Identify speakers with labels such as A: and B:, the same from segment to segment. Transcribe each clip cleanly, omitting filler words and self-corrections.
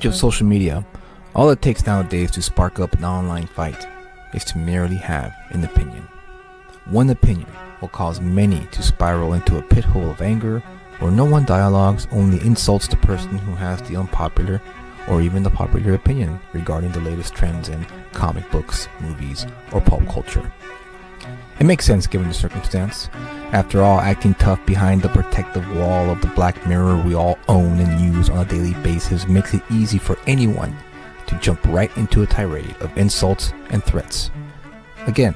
A: Of social media, all it takes nowadays to spark up an online fight is to merely have an opinion. One opinion will cause many to spiral into a pit hole of anger where no one dialogues, only insults the person who has the unpopular or even the popular opinion regarding the latest trends in comic books, movies, or pulp culture. It makes sense given the circumstance. After all, acting tough behind the protective wall of the black mirror we all own and use on a daily basis makes it easy for anyone to jump right into a tirade of insults and threats. Again,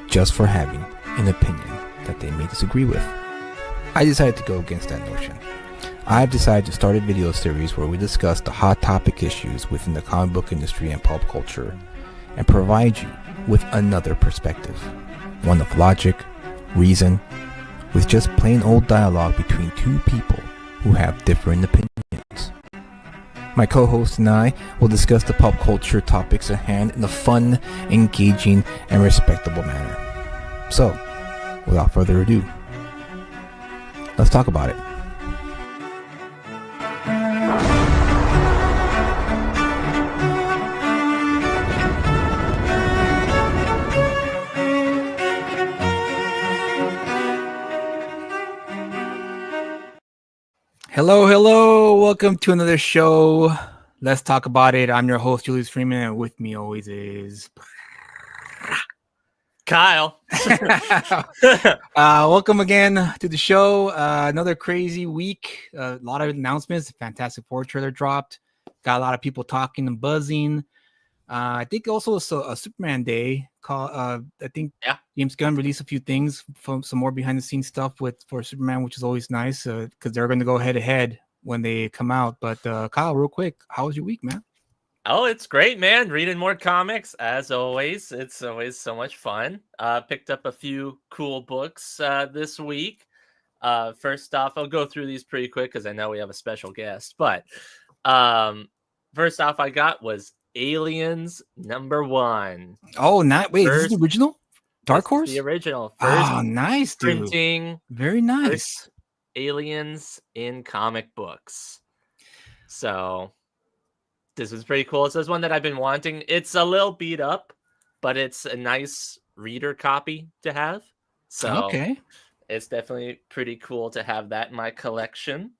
A: just for having an opinion that they may disagree with. I decided to go against that notion. I've decided to start a video series where we discuss the hot topic issues within the comic book industry and pulp culture and provide you with another perspective. One of logic, reason, with just plain old dialogue between two people who have different opinions. My co-host and I will discuss the pop culture topics at hand in a fun, engaging, and respectable manner. So, without further ado, let's talk about it. Hello, welcome to another show. Let's talk about it. I'm your host, Julius Freeman, and with me always is
B: Kyle.
A: Welcome again to the show. Another crazy week. A lot of announcements. Fantastic Four trailer dropped. Got a lot of people talking and buzzing. I think also a Superman Day. I think James Gunn released a few things from some more behind the scenes stuff for Superman, which is always nice because they're going to go head to head when they come out. But Kyle, real quick, how was your week, man?
B: Oh, it's great, man. Reading more comics as always. It's always so much fun. Picked up a few cool books this week. First off, I'll go through these pretty quick because I know we have a special guest. But first off, I got was Aliens #1.
A: Oh, not wait, is this the original? Dark Horse?
B: The original.
A: Oh, nice, dude.
B: Printing.
A: Very nice.
B: Aliens in comic books. So this is pretty cool. So it's one that I've been wanting. It's a little beat up, but it's a nice reader copy to have. So
A: okay,
B: it's definitely pretty cool to have that in my collection.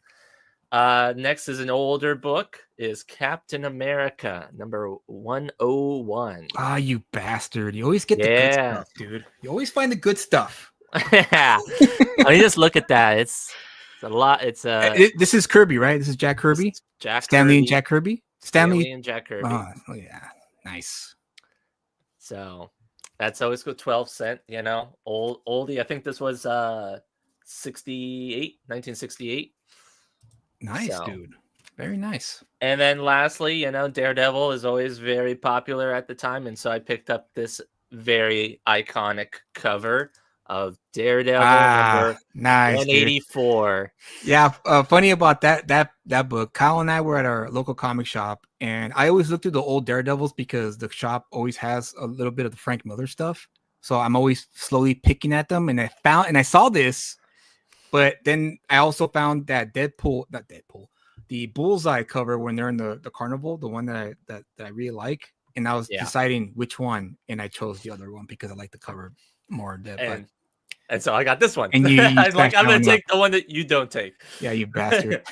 B: Next is an older book, is Captain America #101.
A: Ah, you bastard. You always get the good stuff, dude. You always find the good stuff.
B: Yeah. I mean, just look at that. It's a lot.
A: This is Kirby, right? This is Jack Kirby? Stanley and Jack Kirby? Stanley
B: and Jack Kirby.
A: Oh, yeah. Nice.
B: So that's always good. 12-cent, oldie. I think this was 1968.
A: Nice, dude. Very nice.
B: And then lastly, Daredevil is always very popular at the time. And so I picked up this very iconic cover of Daredevil
A: nice,
B: 184.
A: Dude. Yeah, funny about that book. Kyle and I were at our local comic shop, and I always look through the old Daredevils because the shop always has a little bit of the Frank Miller stuff. So I'm always slowly picking at them, and I saw this. But then I also found that the Bullseye cover when they're in the carnival, the one that I really like, and I was deciding which one, and I chose the other one because I like the cover more.
B: And so I got this one.
A: And you
B: I was like, I'm going to take the one that you don't take.
A: Yeah, you bastard.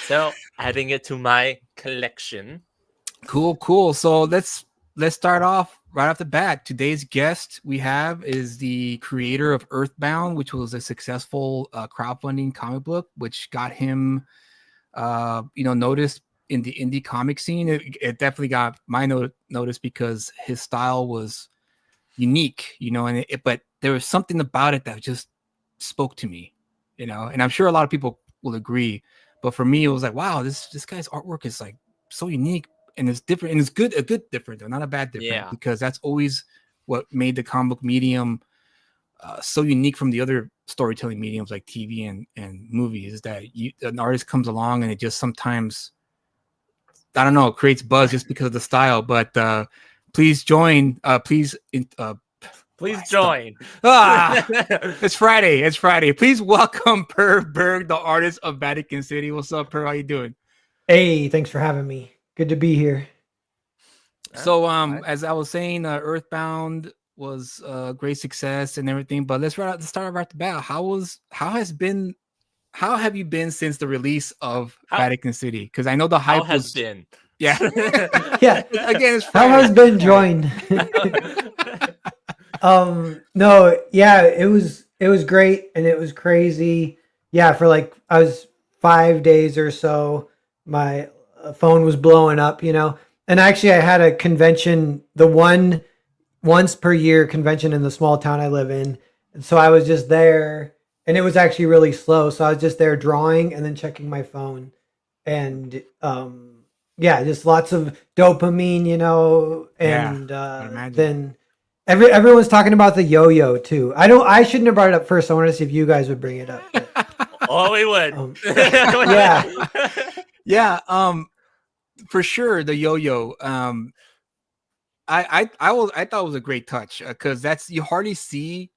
B: So adding it to my collection.
A: Cool. So let's start off right off the bat. Today's guest we have is the creator of Earthbound, which was a successful crowdfunding comic book, which got him, noticed in the indie comic scene. It definitely got my notice because his style was unique, but there was something about it that just spoke to me, and I'm sure a lot of people will agree. But for me, it was like, wow, this guy's artwork is like so unique. And it's different, and it's a good different, though, not a bad different, because that's always what made the comic book medium so unique from the other storytelling mediums like TV and movies, is that an artist comes along and it just sometimes, I don't know, creates buzz just because of the style. But please join. Please
B: join.
A: It's Friday. Please welcome Per Berg, the artist of Vatican City. What's up, Per? How you doing?
C: Hey, thanks for having me. Good to be here.
A: So,
B: Alright.
A: as I was saying, Earthbound was a great success and everything. But let's start right at the bat. How have you been since the release of
B: How
A: Vatican City? Because I know the
B: how
A: hype
B: has
A: was,
B: been?
A: yeah.
C: Yeah.
A: Again, it's
C: How
A: Friday.
C: has been joined? No, yeah, it was great and it was crazy. Yeah, for like I was 5 days or so, my phone was blowing up. And actually I had a convention, the one once per year convention in the small town I live in. And so I was just there and it was actually really slow. So I was just there drawing and then checking my phone. And yeah, just lots of dopamine,
A: Yeah,
C: and
A: I would imagine.
C: then everyone's talking about the yo-yo too. I shouldn't have brought it up first. I wanted to see if you guys would bring it up. But
B: Oh, we would.
C: um yeah.
A: Yeah, for sure, the yo-yo. I thought it was a great touch because that's you hardly see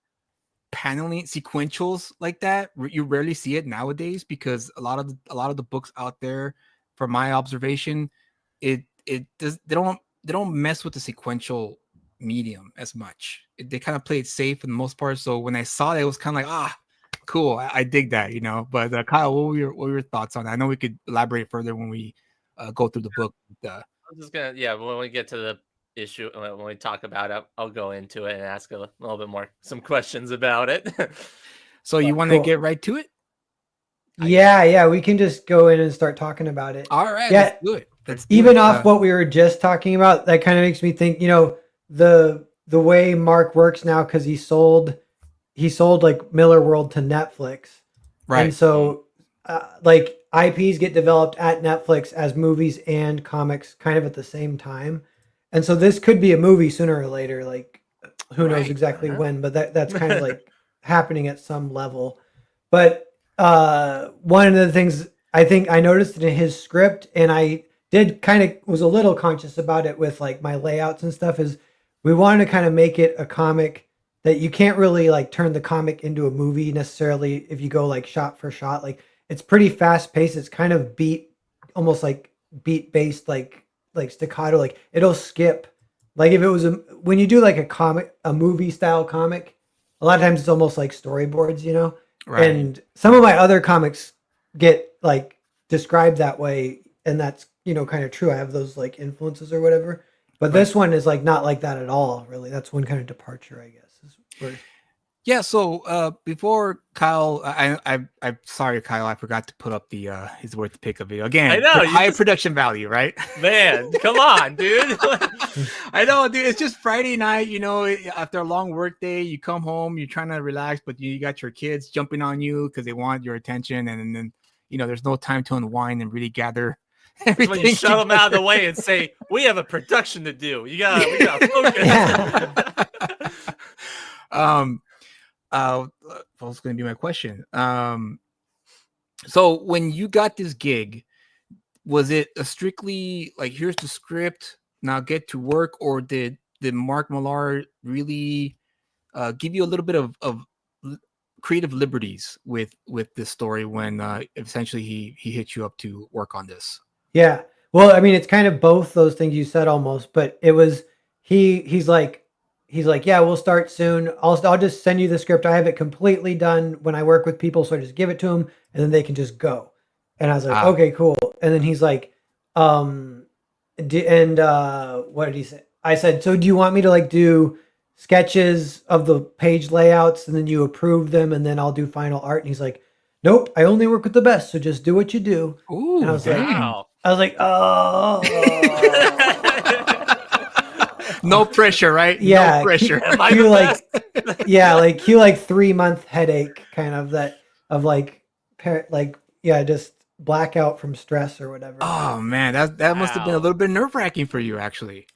A: paneling sequentials like that. You rarely see it nowadays because a lot of the books out there, from my observation, it does they don't mess with the sequential medium as much. They kind of play it safe for the most part. So when I saw it, it was kind of like cool. I dig that. But Kyle, what were your thoughts on that? I know we could elaborate further when we go through the book.
B: I'm just gonna, yeah, when we get to the issue, when we talk about it, I'll go into it and ask a little bit more, some questions about it.
A: So you want to
C: Cool.
A: get right to it?
C: Yeah, we can just go in and start talking about it.
A: All right, let's
C: Yeah,
A: do it. Let's do
C: even
A: it.
C: off what we were just talking about, that kind of makes me think, the way Mark works now, because he sold like Miller World to Netflix. And
A: Right.
C: so like IPs get developed at Netflix as movies and comics kind of at the same time. And so this could be a movie sooner or later, like who knows
A: Right.
C: exactly
B: Uh-huh.
C: when, but that's kind of like happening at some level. But one of the things I think I noticed in his script, and I did kind of was a little conscious about it with like my layouts and stuff, is we wanted to kind of make it a comic that you can't really like turn the comic into a movie necessarily if you go like shot for shot. Like it's pretty fast paced. It's kind of almost like beat based, like staccato. Like it'll skip. Like if it was when you do like a movie style comic, a lot of times it's almost like storyboards.
A: Right.
C: And some of my other comics get like described that way, and that's kind of true. I have those like influences or whatever. But
A: Right.
C: this one is like not like that at all, really. That's one kind of departure, I guess. Is where
A: Yeah. So before Kyle, I'm sorry, Kyle. I forgot to put up the his worth pick of video
B: I
A: again.
B: know, you
A: High
B: just,
A: production value, right?
B: man, come on, dude.
A: I know, dude. It's just Friday night. After a long work day, you come home, you're trying to relax, but you got your kids jumping on you because they want your attention, and then there's no time to unwind and really gather
B: That's when you
A: everything
B: shove them out of the
A: together.
B: way and say, "We have a production to do. We gotta
C: yeah.
B: focus."
A: um what was going to be my question? So when you got this gig, was it a strictly like here's the script, now get to work, or did Mark Millar really give you a little bit of creative liberties with this story when essentially he hit you up to work on this?
C: Yeah. Well, I mean, it's kind of both those things you said almost, but it was he's like, yeah, we'll start soon. I'll just send you the script. I have it completely done when I work with people, so I just give it to them and then they can just go. And I was like,
A: Ah,
C: okay, cool. And then he's like, um, and what did he say? I said, so do you want me to like do sketches of the page layouts and then you approve them and then I'll do final art? And he's like, nope, I only work with the best, so just do what you do. And I
A: ooh,
C: was like,
A: dang.
B: Wow.
C: I was like, oh,
A: No pressure, right? No
C: yeah.
A: pressure.
B: Am I
C: Cue
B: the
C: like,
B: best?
C: yeah, like cue like 3 month headache kind of that of like, like, yeah, just blackout from stress or whatever.
A: Oh man, that must have been a
B: Wow.
A: little bit nerve-wracking for you, actually.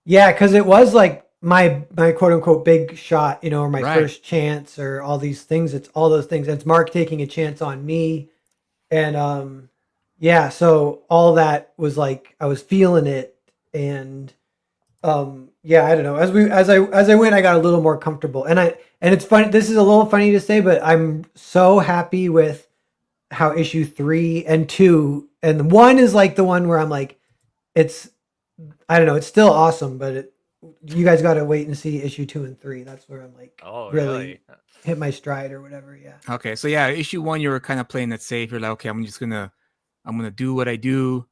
C: Yeah, because it was like my quote unquote big shot, or my
A: Right.
C: first chance or all these things. It's all those things. It's Mark taking a chance on me. And yeah, so all that was like I was feeling it. And yeah, I don't know. As I went, I got a little more comfortable. And it's funny, this is a little funny to say, but I'm so happy with how issue 3 and 2 and 1 is like the one where I'm like, it's, I don't know, it's still awesome, but you guys got to wait and see issue 2 and 3. That's where I'm like,
B: Oh,
C: really
B: really?
C: hit my stride or whatever. Yeah.
A: Okay, so yeah, issue 1, you were kind of playing it safe. You're like, okay, I'm gonna do what I do,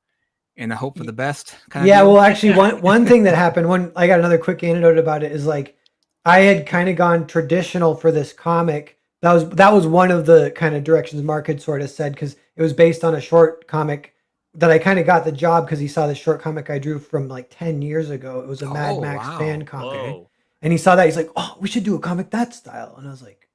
A: and I hope for the best. Kind of
C: Yeah,
A: deal.
C: well, actually, one thing that happened, I got another quick anecdote about it, is like I had kind of gone traditional for this comic. That was one of the kind of directions Mark had sort of said, because it was based on a short comic that I kind of got the job because he saw the short comic I drew from like 10 years ago. It was a Mad
A: Oh
C: Max fan
A: wow.
C: comic.
A: Okay.
B: Whoa.
C: And he saw that. He's like, "Oh, we should do a comic that style." And I was like,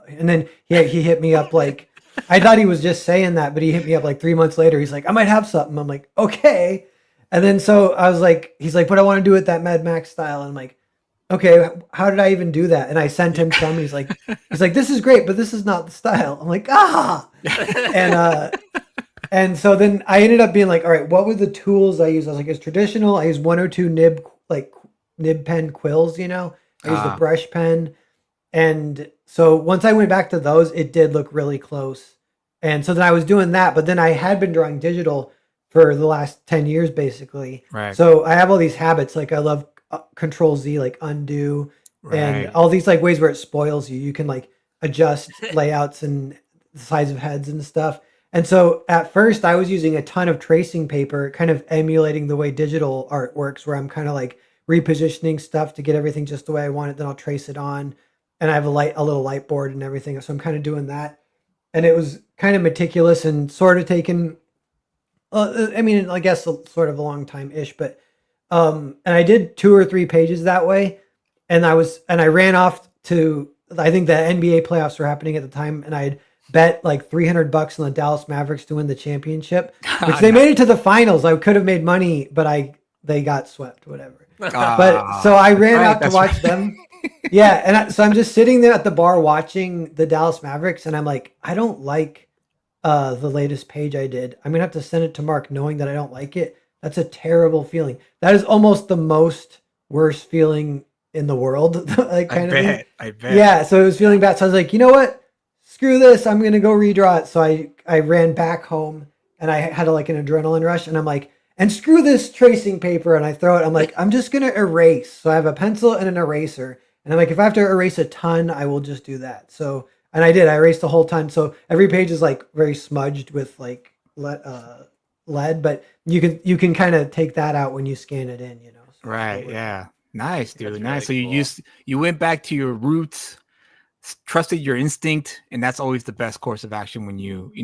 C: And then he hit me up like, I thought he was just saying that, but he hit me up like 3 months later. He's like, "I might have something." I'm like, "Okay." And then so I was like, he's like, "But I want to do it that Mad Max style." And I'm like, "Okay, how did I even do that?" And I sent him some. And he's like, "This is great, but this is not the style." I'm like, "Ah." And so then I ended up being like, all right, what were the tools I used? I was like, it's traditional. I use 102 nib pen quills, you know. I used a brush pen. And so once I went back to those, it did look really close. And so then I was doing that, but then I had been drawing digital for the last 10 years, basically.
A: Right.
C: So I have all these habits. Like I love Control Z, like undo, and
A: Right.
C: all these like ways where it spoils you. You can like adjust layouts and the size of heads and stuff. And so at first I was using a ton of tracing paper, kind of emulating the way digital art works, where I'm kind of like repositioning stuff to get everything just the way I want it. Then I'll trace it on, and I have a little light board and everything. So I'm kind of doing that. And it was kind of meticulous and sort of taken, I mean, I guess sort of a long time ish, but, and I did 2 or 3 pages that way. And I ran off to, I think the NBA playoffs were happening at the time. And I'd bet like $300 on the Dallas Mavericks to win the championship, which they made it to the finals. I could have made money, but they got swept, whatever. But so I ran out to watch them. Yeah, and so I'm just sitting there at the bar watching the Dallas Mavericks, and I'm like, I don't like the latest page I did. I'm gonna have to send it to Mark, knowing that I don't like it. That's a terrible feeling. That is almost the most worst feeling in the world, like kind of thing.
A: I bet.
C: Yeah, so it was feeling bad. So I was like, you know what? Screw this. I'm gonna go redraw it. So I ran back home, and I had like an adrenaline rush, and I'm like, and screw this tracing paper, and I throw it. I'm like, I'm just gonna erase. So I have a pencil and an eraser. And I'm like, if I have to erase a ton, I will just do that. So, and I did. I erased a whole ton. So every page is like very smudged with like lead, but you can kind of take that out when you scan it in, you know. So
A: Right. Yeah. Nice, dude.
B: That's
A: Nice.
B: really
A: So
B: cool.
A: you went back to your roots, trusted your instinct, and that's always the best course of action when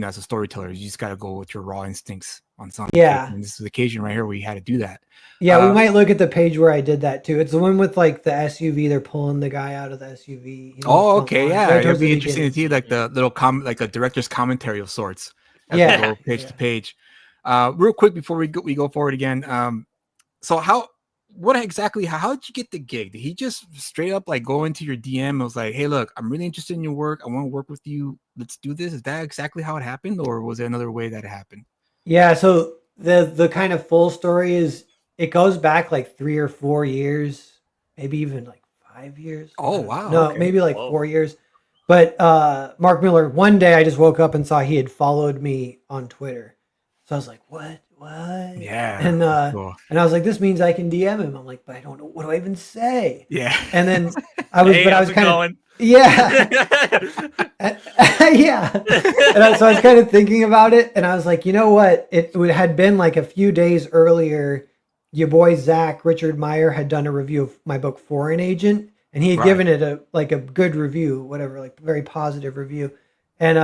A: as a storyteller, you just got to go with your raw instincts on some occasion.
C: Yeah.
A: And this is the occasion right here where you had to do that.
C: Yeah, we might look at the page where I did that too. It's the one with like the SUV. They're pulling the guy out of the SUV.
A: Oh, okay, yeah.
C: Right
A: It'd
C: towards
A: be
C: the
A: interesting to
C: beginning.
A: see like the little like a director's commentary of sorts as
C: Yeah.
A: we go page to page. Real quick before we go forward again. So how did you get the gig? Did he just straight up like go into your DM and was like, "Hey, look, I'm really interested in your work. I want to work with you. Let's do this." Is that exactly how it happened, or was there another way that it happened?
C: Yeah, so the kind of full story is it goes back like 3 or 4 years, maybe even like 5 years.
A: Oh, wow.
C: No,
A: Okay.
C: maybe like
B: Whoa.
C: 4 years. But Mark Miller, one day I just woke up and saw he had followed me on Twitter. So I was like, "What? What?"
A: Yeah. Cool.
C: And I was like, "This means I can DM him." I'm like, "But I don't know, what do I even say?"
A: Yeah.
C: And then I
B: Hey,
C: was
B: how's it
C: kind of,
B: going?
C: yeah. Yeah. So I was kind of thinking about it, and I was like, you know what? Had been like a few days earlier. Your boy Zach Richard Meyer had done a review of my book Foreign Agent, and he had
A: Right.
C: given it a good review, whatever, like very positive review. And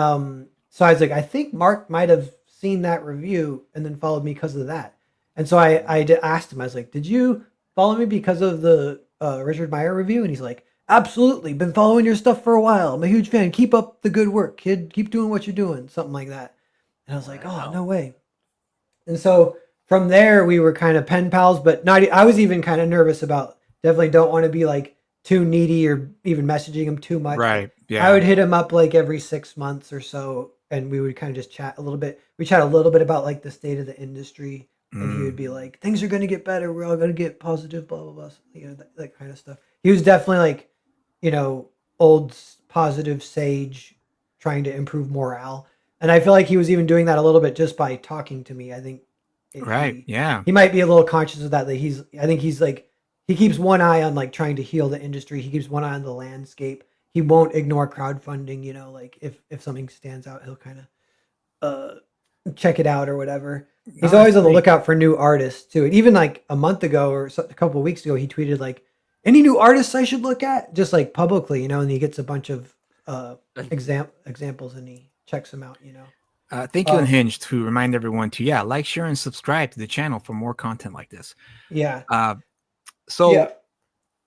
C: so I was like, I think Mark might have seen that review and then followed me because of that. And so asked him, I was like, "Did you follow me because of the Richard Meyer review?" And he's like, "Absolutely. Been following your stuff for a while. I'm a huge fan. Keep up the good work, kid. Keep doing what you're doing." Something like that. And I was like,
B: Wow.
C: "Oh, no way." And so from there, we were kind of pen pals, but I was even kind of nervous about, definitely don't want to be like too needy or even messaging him too much.
A: Right.
C: But
A: Yeah.
C: I would hit him up like every 6 months or so, and we would kind of just chat a little bit. We chat a little bit about like the state of the industry, and he would be like, "Things are going to get better. We're all going to get positive, blah, blah, blah." You know, that kind of stuff. He was definitely like, you know, old positive sage trying to improve morale. And I feel like he was even doing that a little bit just by talking to me. I think
A: Right. Yeah.
C: he might be a little conscious of that. That I think he's like, he keeps one eye on like trying to heal the industry. He keeps one eye on the landscape. He won't ignore crowdfunding. You know, like if something stands out, he'll kind of check it out or whatever. He's
A: No, that's
C: always on the
A: great.
C: lookout for new artists too. And even like a month ago or a couple of weeks ago, he tweeted like, "Any new artists I should look at?" Just like publicly, you know. And he gets a bunch of examples and he checks them out, you know.
A: Thank you, Unhinged, to remind everyone to like, share, and subscribe to the channel for more content like this.
C: Yeah.
A: So
C: Yeah.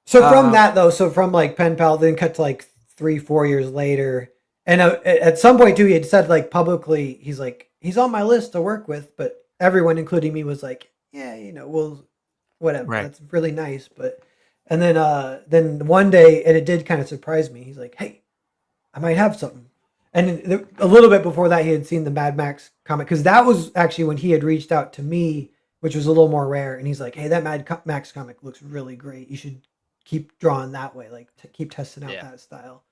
C: So from that though, so from like Pen Pal, then cut to like 3-4 years later, and at some point too, he had said like publicly, he's like, he's on my list to work with, but everyone, including me, was like, yeah, you know, we'll whatever.
A: Right.
C: That's really nice, but and then one day, and it did kind of surprise me. He's like, hey, I might have something. And a little bit before that, he had seen the Mad Max comic, because that was actually when he had reached out to me, which was a little more rare. And he's like, "Hey, that Max comic looks really great. You should keep drawing that way, like keep testing out that style."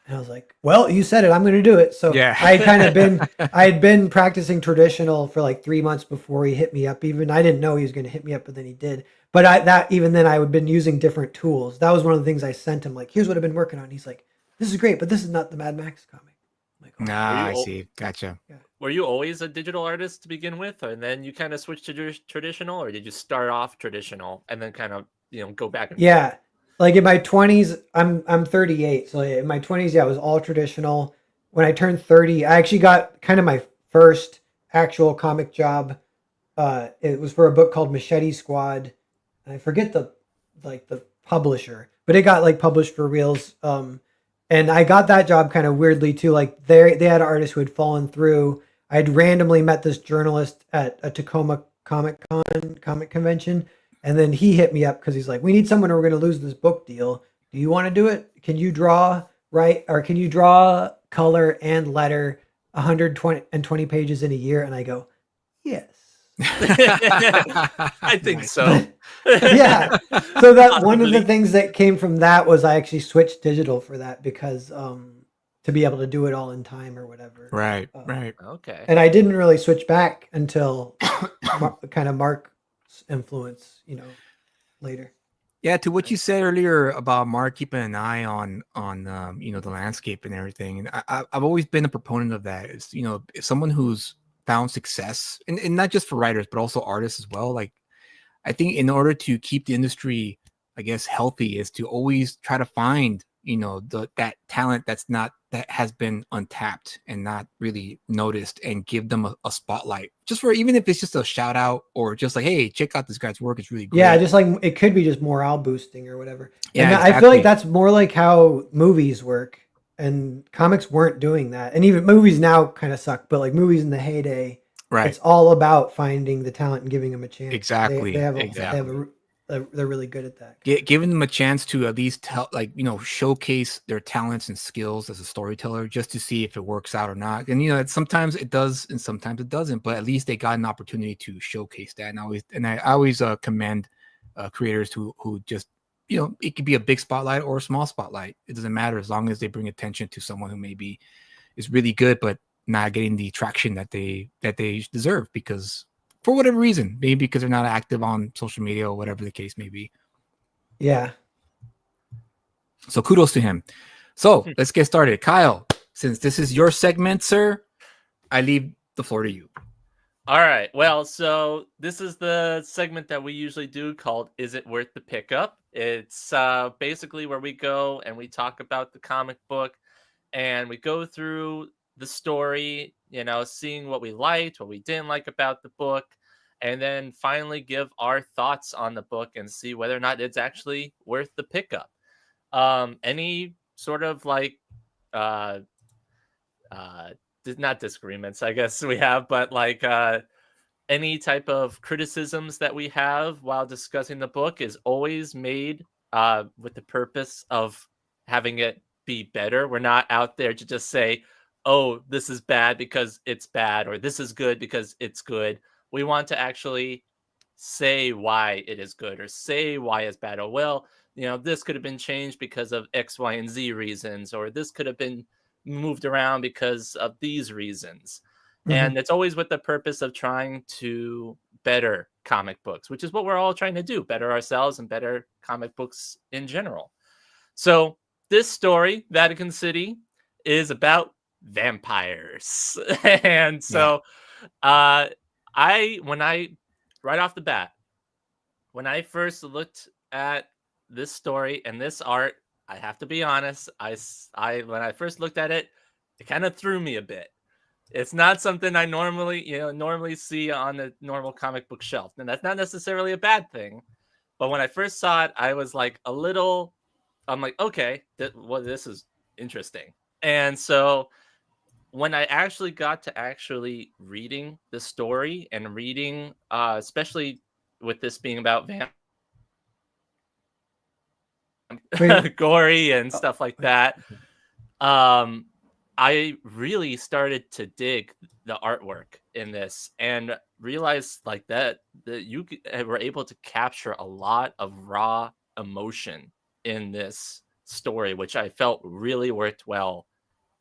C: And I was like, "Well, you said it. I'm going to do it." So
A: Yeah.
C: I had been practicing traditional for like 3 months before he hit me up. Even I didn't know he was going to hit me up, but then he did. But even then, I had been using different tools. That was one of the things I sent him. Like, here's what I've been working on. He's like, "This is great, but this is not the Mad Max comic." Like,
A: I see. Gotcha.
C: Yeah.
B: Were you always a digital artist to begin with, and then you kind of switched to traditional, or did you start off traditional and then kind of go back and
C: forth? Like in my 20s, I'm 38, so in my 20s, it was all traditional. When I turned 30, I actually got kind of my first actual comic job. It was for a book called Machete Squad, and I forget the publisher, but it got like published for reals. And I got that job kind of weirdly too. Like they had artists who had fallen through. I had randomly met this journalist at a Tacoma comic convention, and then he hit me up because he's like, "We need someone, or we're going to lose this book deal. Do you want to do it? Can you draw can you draw, color, and letter 120 pages in a year?" And I go, "Yes."
B: I think so.
C: Yeah. So that one of the things that came from that was I actually switched digital for that, because to be able to do it all in time or whatever.
A: Right.
B: Okay.
C: And I didn't really switch back until kind of Mark's influence, later.
A: Yeah, to what you said earlier about Mark keeping an eye on the landscape and everything. And I've always been a proponent of that. Is someone who's found success, and not just for writers but also artists as well. Like, I think in order to keep the industry, I guess, healthy, is to always try to find that talent that has been untapped and not really noticed, and give them a spotlight, just for, even if it's just a shout out, or just like, hey, check out this guy's work, it's really great.
C: Yeah, just like it could be just morale boosting or whatever.
A: Yeah,
C: and
A: exactly.
C: I feel like that's more like how movies work, and comics weren't doing that. And even movies now kind of suck, but like movies in the heyday,
A: right,
C: it's all about finding the talent and giving them a chance.
A: Exactly.
C: They're really good at that.
A: Giving them a chance to at least showcase their talents and skills as a storyteller, just to see if it works out or not. And sometimes it does and sometimes it doesn't, but at least they got an opportunity to showcase that. And I always commend creators who just, it could be a big spotlight or a small spotlight. It doesn't matter, as long as they bring attention to someone who maybe is really good but not getting the traction that they deserve, because for whatever reason, maybe because they're not active on social media or whatever the case may be.
C: Yeah.
A: So kudos to him. So let's get started. Kyle, since this is your segment, sir, I leave the floor to you.
B: All right. Well, so this is the segment that we usually do called Is It Worth the Pickup? It's basically where we go and we talk about the comic book, and we go through the story, seeing what we liked, what we didn't like about the book, and then finally give our thoughts on the book and see whether or not it's actually worth the pickup. Any sort of like not disagreements, I guess we have, but like any type of criticisms that we have while discussing the book is always made with the purpose of having it be better. We're not out there to just say, oh, this is bad because it's bad, or this is good because it's good. We want to actually say why it is good, or say why it's bad. Or, well, this could have been changed because of X, Y, and Z reasons, or this could have been moved around because of these reasons.
C: Mhm.
B: And it's always with the purpose of trying to better comic books, which is what we're all trying to do, better ourselves and better comic books in general. So this story, Vatican City, is about vampires. And
A: Yeah.
B: so uh when I right off the bat, when I first looked at this story and this art, I have to be honest, when I first looked at it, it kind of threw me a bit. It's not something I normally see on the normal comic book shelf. And that's not necessarily a bad thing. But when I first saw it, I was like I'm like, okay, this is interesting. And so when I actually got to actually reading the story and reading, especially with this being about
C: Wait.
B: gory and
C: Oh,
B: stuff like
C: wait.
B: that, um, I really started to dig the artwork in this and realized like that were able to capture a lot of raw emotion in this story, which I felt really worked well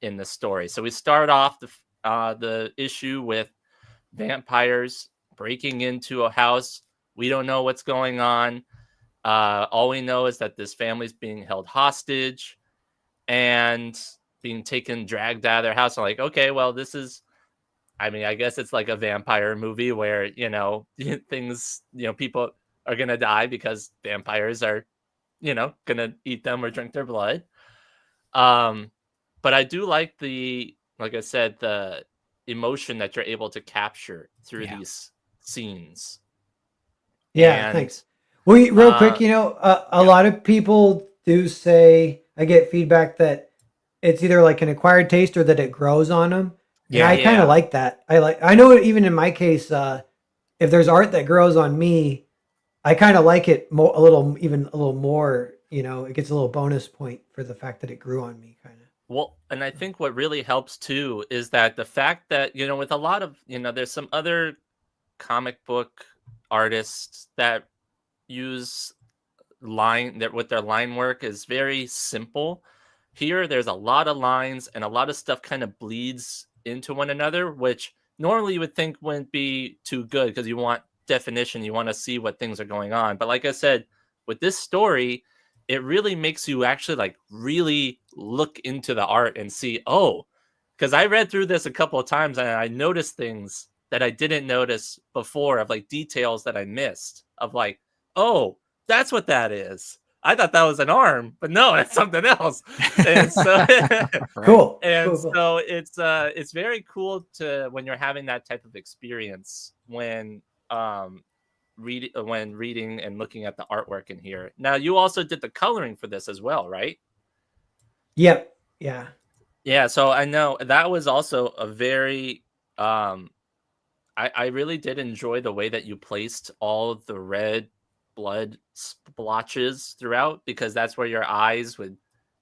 B: in the story. So we start off the issue with vampires breaking into a house. We don't know what's going on. All we know is that this family's being held hostage and being dragged out of their house. I'm like, okay, well, I mean, I guess it's like a vampire movie where, things, people are going to die because vampires are, going to eat them or drink their blood. Um, but I do like like I said, the emotion that you're able to capture through
A: Yeah.
B: these scenes.
C: Yeah,
B: And,
C: thanks. Well, real quick,
B: uh,
C: a
B: yeah,
C: lot of people do say I get feedback that it's either like an acquired taste or that it grows on them, and I
A: Yeah.
C: kind of
B: yeah.
C: like that. I know even in my case, if there's art that grows on me, I kind of like it even a little more. It gets a little bonus point for the fact that it grew on me, kind
B: Well, and I think what really helps too is that the fact that, with a lot of, there's some other comic book artists that use line that with their line work is very simple. Here, there's a lot of lines and a lot of stuff kind of bleeds into one another, which normally you would think wouldn't be too good because you want definition, you want to see what things are going on. But like I said, with this story, it really makes you actually like really look into the art and see, oh, because I read through this a couple of times and I noticed things that I didn't notice before of like details that I missed of like, oh, that's what that is. I thought that was an arm, but no, it's something else. And so
C: of.
A: Right.
C: Cool, cool, cool.
B: it's very cool to when you're having that type of experience um when reading and looking at the artwork in here. Now you also did the coloring for this as well, right?
C: Yep. Yeah.
B: Yeah, so I know that was also a very um I really did enjoy the way that you placed all of the red blood splotches throughout because that's where your eyes would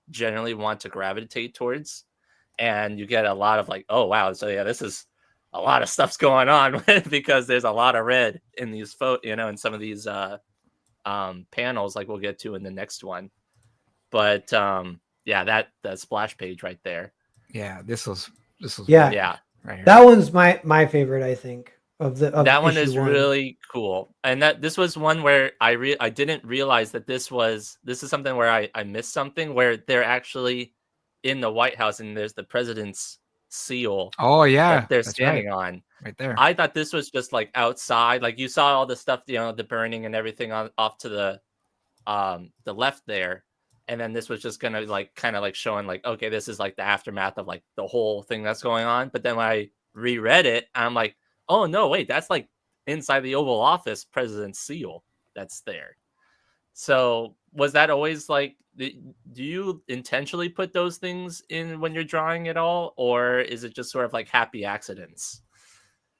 B: generally want to gravitate towards. And you get a lot of like, oh wow, so yeah, this is a lot of stuff's going on because there's a lot of red in these in some of these panels like we'll get to in the next one. But yeah, that splash page right there.
A: Yeah. This was really
C: Yeah.
A: good
B: Yeah.
A: right here.
C: That one's my favorite, I think, of
B: That one
C: issue
B: is
C: one.
B: really cool. And that this was one where I didn't realize that this is something where I missed something where they're actually in the White House and there's the president's seal
A: Oh
B: that
A: yeah,
B: they're
A: that's right.
B: standing on.
A: Right there.
B: I thought this was just like outside. Like you saw all the stuff, the burning and everything off to the left there. And then this was just gonna like kind of like showing like, okay, this is like the aftermath of like the whole thing that's going on. But then when I reread it, I'm like, oh no, wait, that's like inside the Oval Office president's seal that's there. So was that always like do you intentionally put those things in when you're drawing at all, or is it just sort of like happy accidents?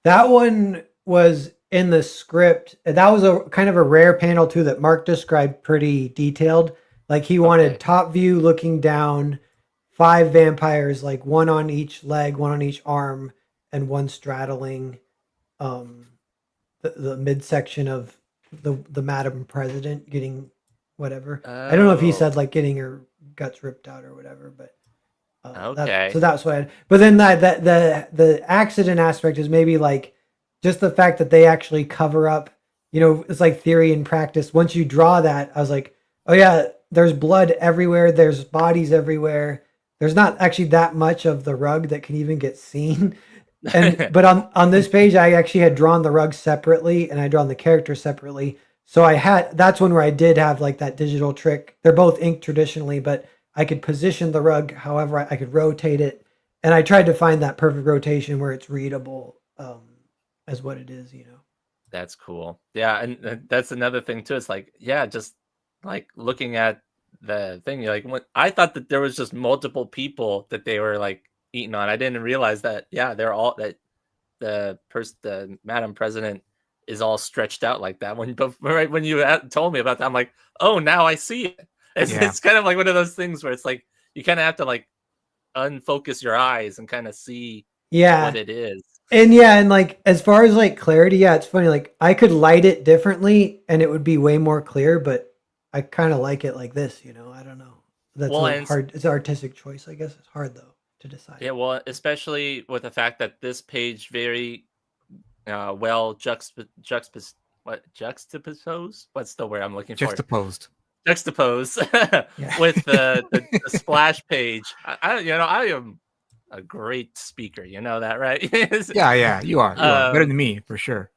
C: That one was in the script. That was a kind of a rare panel too that Mark described pretty detailed. Like he wanted
B: Okay.
C: top view looking down, five vampires, like one on each leg, one on each arm, and one straddling um the midsection of the Madam President getting whatever. I don't know if he
B: Oh,
C: said like getting her guts ripped out or whatever, but
B: Okay.
C: So that's why. But then the accident aspect is maybe like just the fact that they actually cover up. It's like theory and practice. Once you draw that, I was like, oh yeah, there's blood everywhere. There's bodies everywhere. There's not actually that much of the rug that can even get seen. But on this page, I actually had drawn the rug separately, and I drawn the character separately. So that's one where I did have like that digital trick. They're both inked traditionally, but I could position the rug however I could rotate it, and I tried to find that perfect rotation where it's readable as what it is.
B: That's cool. Yeah, and that's another thing too. It's like, yeah, just like looking at the thing, you're like, when I thought that there was just multiple people that they were like eating on. I didn't realize that. Yeah, they're all that the Madam President is all stretched out like that. Right when you told me about that, I'm like, oh, now I see it. It's kind of like one of those things where it's like you kind of have to like unfocus your eyes and kind of see what it is.
C: And like as far as like clarity, it's funny. Like I could light it differently and it would be way more clear, but I kind of like it like this. I don't know. That's hard. It's an artistic choice, I guess. It's hard though to decide.
B: Yeah, well, especially with the fact that this page very well juxtaposed. What's the word I'm looking for? Juxtaposed with the splash page. I am a great speaker. You know that, right?
A: Yeah, you are. Better than me for sure.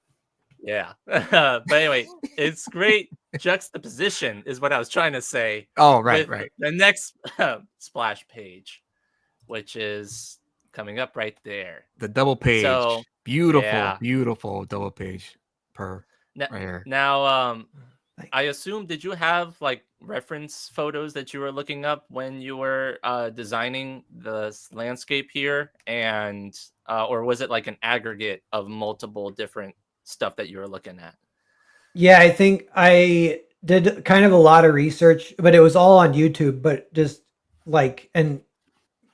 B: Yeah. But anyway, it's great juxtaposition is what I was trying to say.
A: Oh, right.
B: The next splash page, which is coming up right there.
A: The double page. So, beautiful double page right here.
B: Now, I assume, did you have like reference photos that you were looking up when you were designing the landscape here, and or was it like an aggregate of multiple different stuff that you were looking at?
C: Yeah, I think I did kind of a lot of research, but it was all on YouTube. But just like, and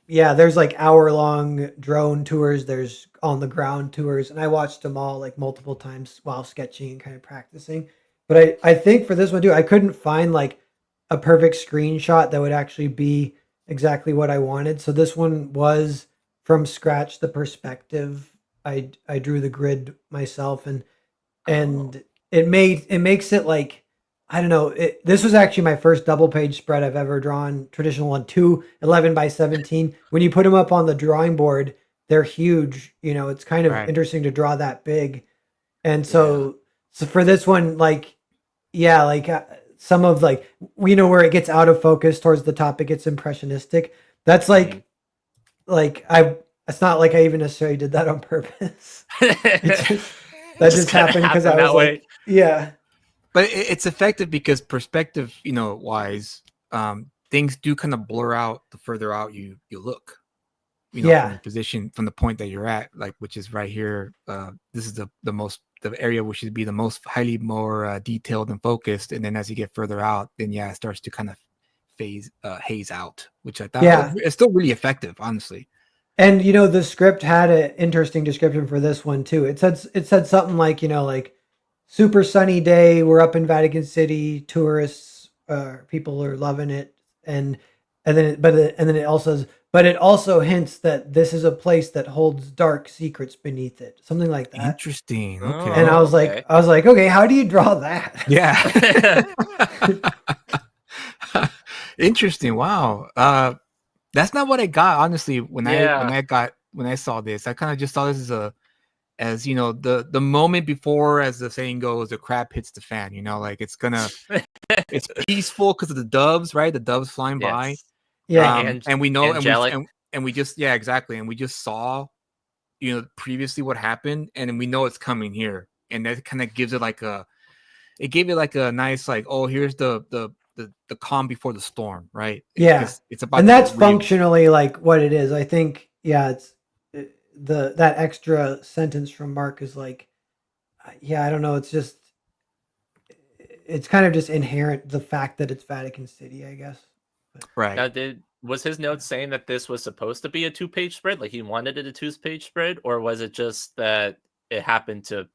C: yeah, there's like hour-long drone tours. There's on the ground tours, and I watched them all like multiple times while sketching and kind of practicing. But I think for this one too, I couldn't find like a perfect screenshot that would actually be exactly what I wanted. So this one was from scratch, the perspective. I drew the grid myself, and it makes it like, I don't know. This was actually my first double page spread I've ever drawn, traditional one, 2 11x17. When you put them up on the drawing board, they're huge. It's kind of interesting to draw that big. And so for this one, like, some of like, where it gets out of focus towards the top, it gets impressionistic. That's like it's not like I even necessarily did that on purpose. That just happened because I was like, yeah.
A: But it's effective because perspective, wise, things do kind of blur out the further out you look. From the position, from the point that you're at, like, which is right here. This is the area which should be the most highly more detailed and focused. And then as you get further out, then it starts to kind of haze out, which I thought it's still really effective, honestly.
C: And the script had an interesting description for this one too. It said something like, like super sunny day, we're up in Vatican City, tourists, people are loving it, and then it also says, but it also hints that this is a place that holds dark secrets beneath it, something like that.
A: Interesting. Okay.
C: And I was like, okay, how do you draw that?
A: Yeah. Interesting. Wow. That's not what I got, honestly. When I saw this, I kind of just saw this as the moment before, as the saying goes, the crap hits the fan. Like it's peaceful because of the doves, right? The doves flying by.
C: Yeah,
A: and we know,
B: angelic.
A: and we just exactly, and we just saw, previously what happened, and we know it's coming here, and that kind of gives it it gave it like a nice like, oh, here's the calm before the storm, right? It's about,
C: and that's functionally like what it is. I think, it's that extra sentence from Mark is like, I don't know. It's kind of just inherent, the fact that it's Vatican City, I guess.
A: Right.
B: Now, was his note saying that this was supposed to be a 2-page spread? Like he wanted it a 2-page spread, or was it just that it happened to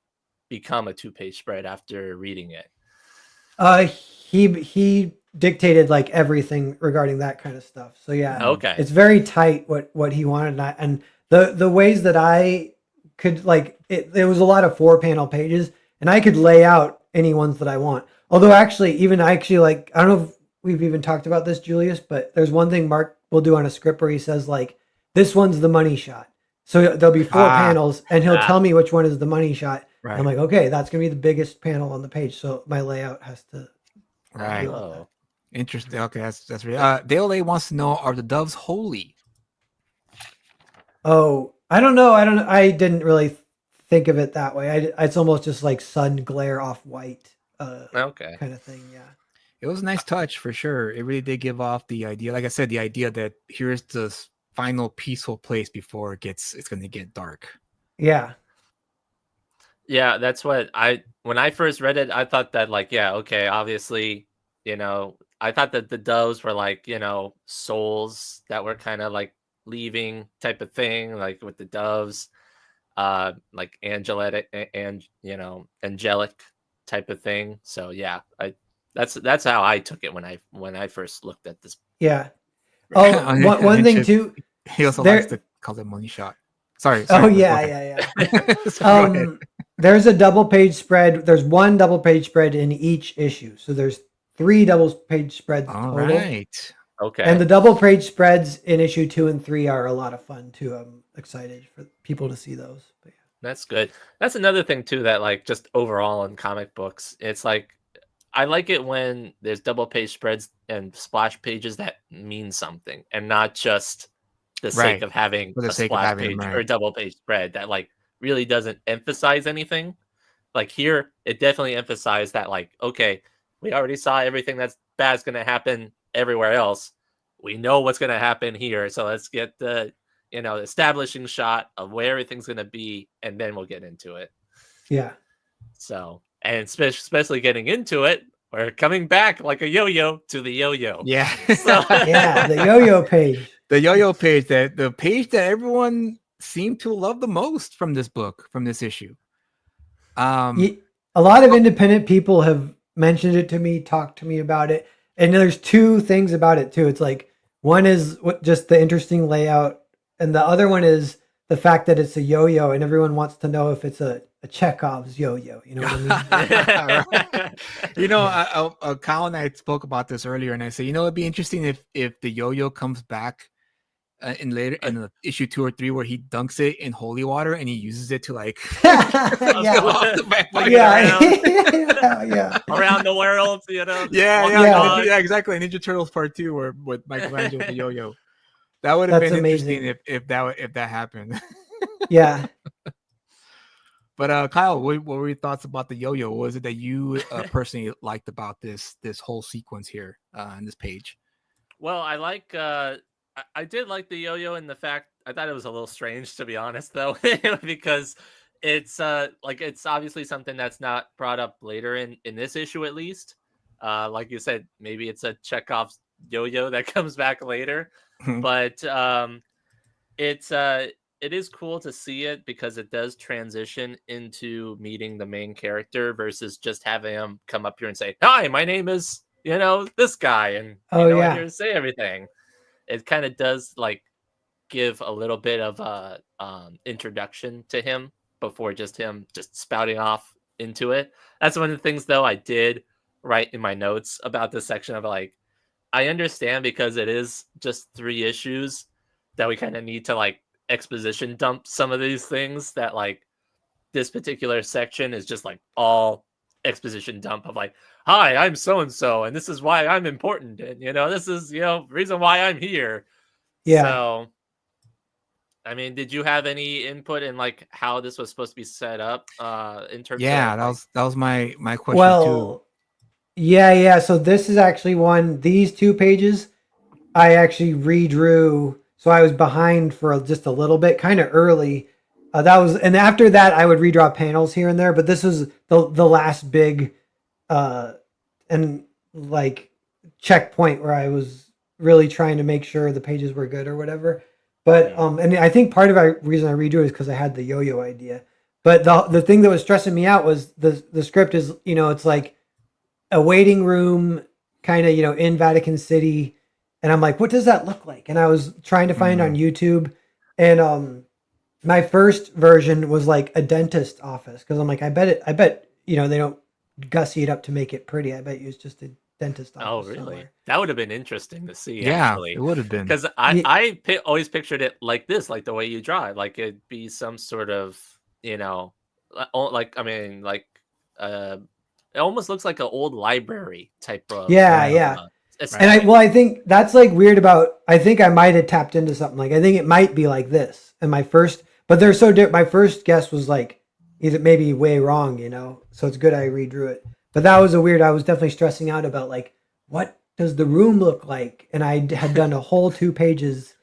B: become a 2-page spread after reading it?
C: he dictated like everything regarding that kind of stuff. So yeah,
B: Okay.
C: it's very tight what he wanted, and the ways that I could like it. There was a lot of 4-panel pages, and I could lay out any ones that I want. Although actually, like I don't know if we've even talked about this, Julius, but there's one thing Mark will do on a script where he says like, "This one's the money shot." So there'll be 4 panels, and he'll tell me which one is the money shot.
A: Right.
C: And I'm like, okay, that's gonna be the biggest panel on the page, so my layout has to.
A: Right.
C: deal with that.
B: Oh.
A: Interesting. Okay, that's really. Dale A wants to know: are the doves holy?
C: Oh, I don't know. I didn't really think of it that way. It's almost just like sun glare off white,
B: Okay.
C: kind of thing. Yeah.
A: It was a nice touch for sure. It really did give off the idea, like I said, the idea that here's the final peaceful place before it's going to get dark.
C: Yeah.
B: Yeah, that's what when I first read it, I thought that like, yeah, okay, obviously, you know, I thought that the doves were like, you know, souls that were kind of like leaving type of thing, like with the doves, like angelic and you know, angelic type of thing. So yeah, that's how I took it when I first looked at this.
C: Yeah. Oh, one thing too.
A: He also likes to call it money shot. Sorry.
C: Oh yeah.
A: Sorry,
C: There's a double page spread. There's one double page spread in each issue. So there's 3 double page spreads
A: all
C: total.
A: right.
B: Okay.
C: And the double page spreads in issue 2 and 3 are a lot of fun too. I'm excited for people to see those. But yeah.
B: That's good. That's another thing too that like just overall in comic books, it's like I like it when there's double page spreads and splash pages that mean something and not just the sake of having a splash page or a double page spread that like really doesn't emphasize anything. Like here, it definitely emphasized that like, okay, we already saw everything that's bad is going to happen everywhere else. We know what's going to happen here. So let's get the, you know, establishing shot of where everything's going to be, and then we'll get into it.
C: Yeah.
B: So, and especially getting into it, we're coming back like a yo-yo to the yo-yo.
A: Yeah.
B: So,
C: Yeah, the yo-yo page.
A: The yo-yo page, the page that everyone seemed to love the most from this book, from this issue.
C: A lot of independent people have mentioned it to me, talked to me about it, and there's 2 things about it too. It's like one is just the interesting layout, and the other one is the fact that it's a yo-yo, and everyone wants to know if it's a Chekhov's yo-yo. You know what I
A: mean? You know, Kyle and I spoke about this earlier, and I said, you know, it'd be interesting if the yo-yo comes back in issue 2 or 3 where he dunks it in holy water and he uses it to like
C: yeah
B: around the world, you know.
A: Yeah, exactly. Ninja Turtles Part 2 with Michelangelo the yo-yo. That would have been amazing. Interesting if that happened.
C: Yeah.
A: But Kyle, what were your thoughts about the yo-yo? What was it that you personally liked about this whole sequence here on this page?
B: Well, I did like the yo-yo in the fact I thought it was a little strange, to be honest, though, because it's it's obviously something that's not brought up later in this issue, at least. Like you said, maybe it's a Chekhov's yo-yo that comes back later, but it is cool to see it because it does transition into meeting the main character versus just having him come up here and say, "Hi, my name is, you know, this guy," and I'm here to say everything. It kind of does like give a little bit of a introduction to him before him spouting off into it. That's one of the things, though, I did write in my notes about this section of like, I understand because it is just 3 issues that we kind of need to like exposition dump some of these things, that like this particular section is just like all exposition dump of like, hi, I'm so and so, and this is why I'm important, and you know, this is, you know, reason why I'm here.
C: Yeah.
B: So I mean, did you have any input in like how this was supposed to be set up in terms of
A: that was my question too.
C: Yeah. So this is actually these 2 pages I actually redrew, so I was behind for just a little bit, kind of early. And after that I would redraw panels here and there, but this was the last big and like checkpoint where I was really trying to make sure the pages were good or whatever. But and I think part of the reason I redo it is because I had the yo-yo idea. But the thing that was stressing me out was the script is, you know, it's like a waiting room, kind of, in Vatican City, and I'm like, what does that look like? And I was trying to find on YouTube, and my first version was like a dentist office because I'm like, I bet they don't gussy it up to make it pretty. I bet you it's just a dentist
B: Oh,
C: office
B: really?
C: somewhere.
B: That would have been interesting to see,
A: Yeah, it
B: actually,
A: would have been.
B: because always pictured it like this, like the way you draw it, like it'd be some sort of, like I mean, like it almost looks like an old library type of,
C: Yeah, yeah. And
B: aesthetic.
C: I think that's like weird about, I think I might have tapped into something. Like, I think it might be like this. And but they're so different. My first guess was like, either maybe way wrong, So it's good I redrew it. But that was I was definitely stressing out about like, what does the room look like? And I had done a whole 2 pages.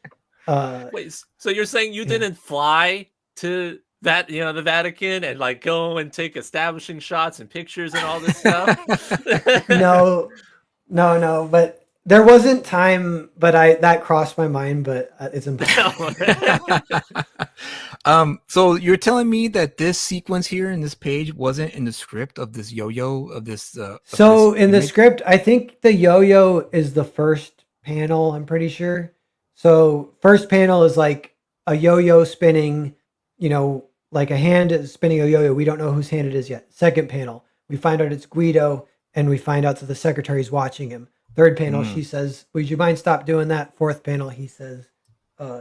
B: Wait, so you're saying you
C: Yeah.
B: didn't fly to that, the Vatican and like go and take establishing shots and pictures and all this stuff?
C: No, no. But there wasn't time, but that crossed my mind, but it's impossible.
A: So you're telling me that this sequence here in this page wasn't in the script of this yo-yo of this
C: So
A: this
C: in the
A: image?
C: script, I think the yo-yo is the first panel, I'm pretty sure. So first panel is like a yo-yo spinning, like a hand is spinning a yo-yo. We don't know whose hand it is yet. Second panel, we find out it's Guido and we find out that the secretary's watching him. Third panel, she says, would you mind stop doing that? Fourth panel, he says,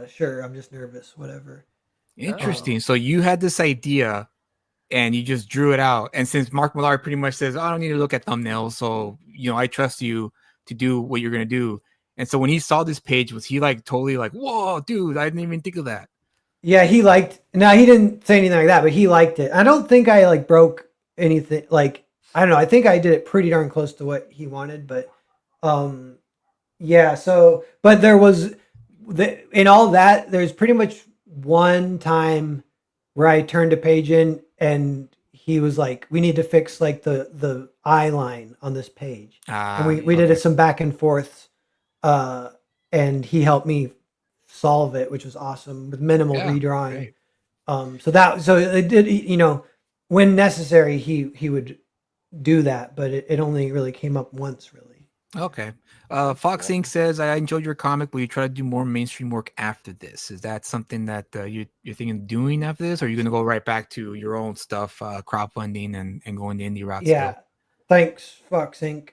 C: sure, I'm just nervous, whatever.
A: Interesting. So you had this idea and you just drew it out. And since Mark Millar pretty much says, I don't need to look at thumbnails, so I trust you to do what you're gonna do. And so when he saw this page, was he like totally like, whoa, dude, I didn't even think of that.
C: Yeah, he didn't say anything like that, but he liked it. I don't think I like broke anything. Like, I don't know. I think I did it pretty darn close to what he wanted, but yeah. So, but there was in all that, there's pretty much one time where I turned a page in and he was like, we need to fix like the eye line on this page. And we did some back and forths, and he helped me solve it, which was awesome with minimal redrawing. Great. So it did, when necessary, he would do that, but it only really came up once, really.
A: Okay. Fox Inc. says, I enjoyed your comic, but you try to do more mainstream work after this. Is that something that you're thinking of doing after this? Or are you going to go right back to your own stuff, crowdfunding and going the indie route?
C: Yeah.
A: Still?
C: Thanks, Fox Inc.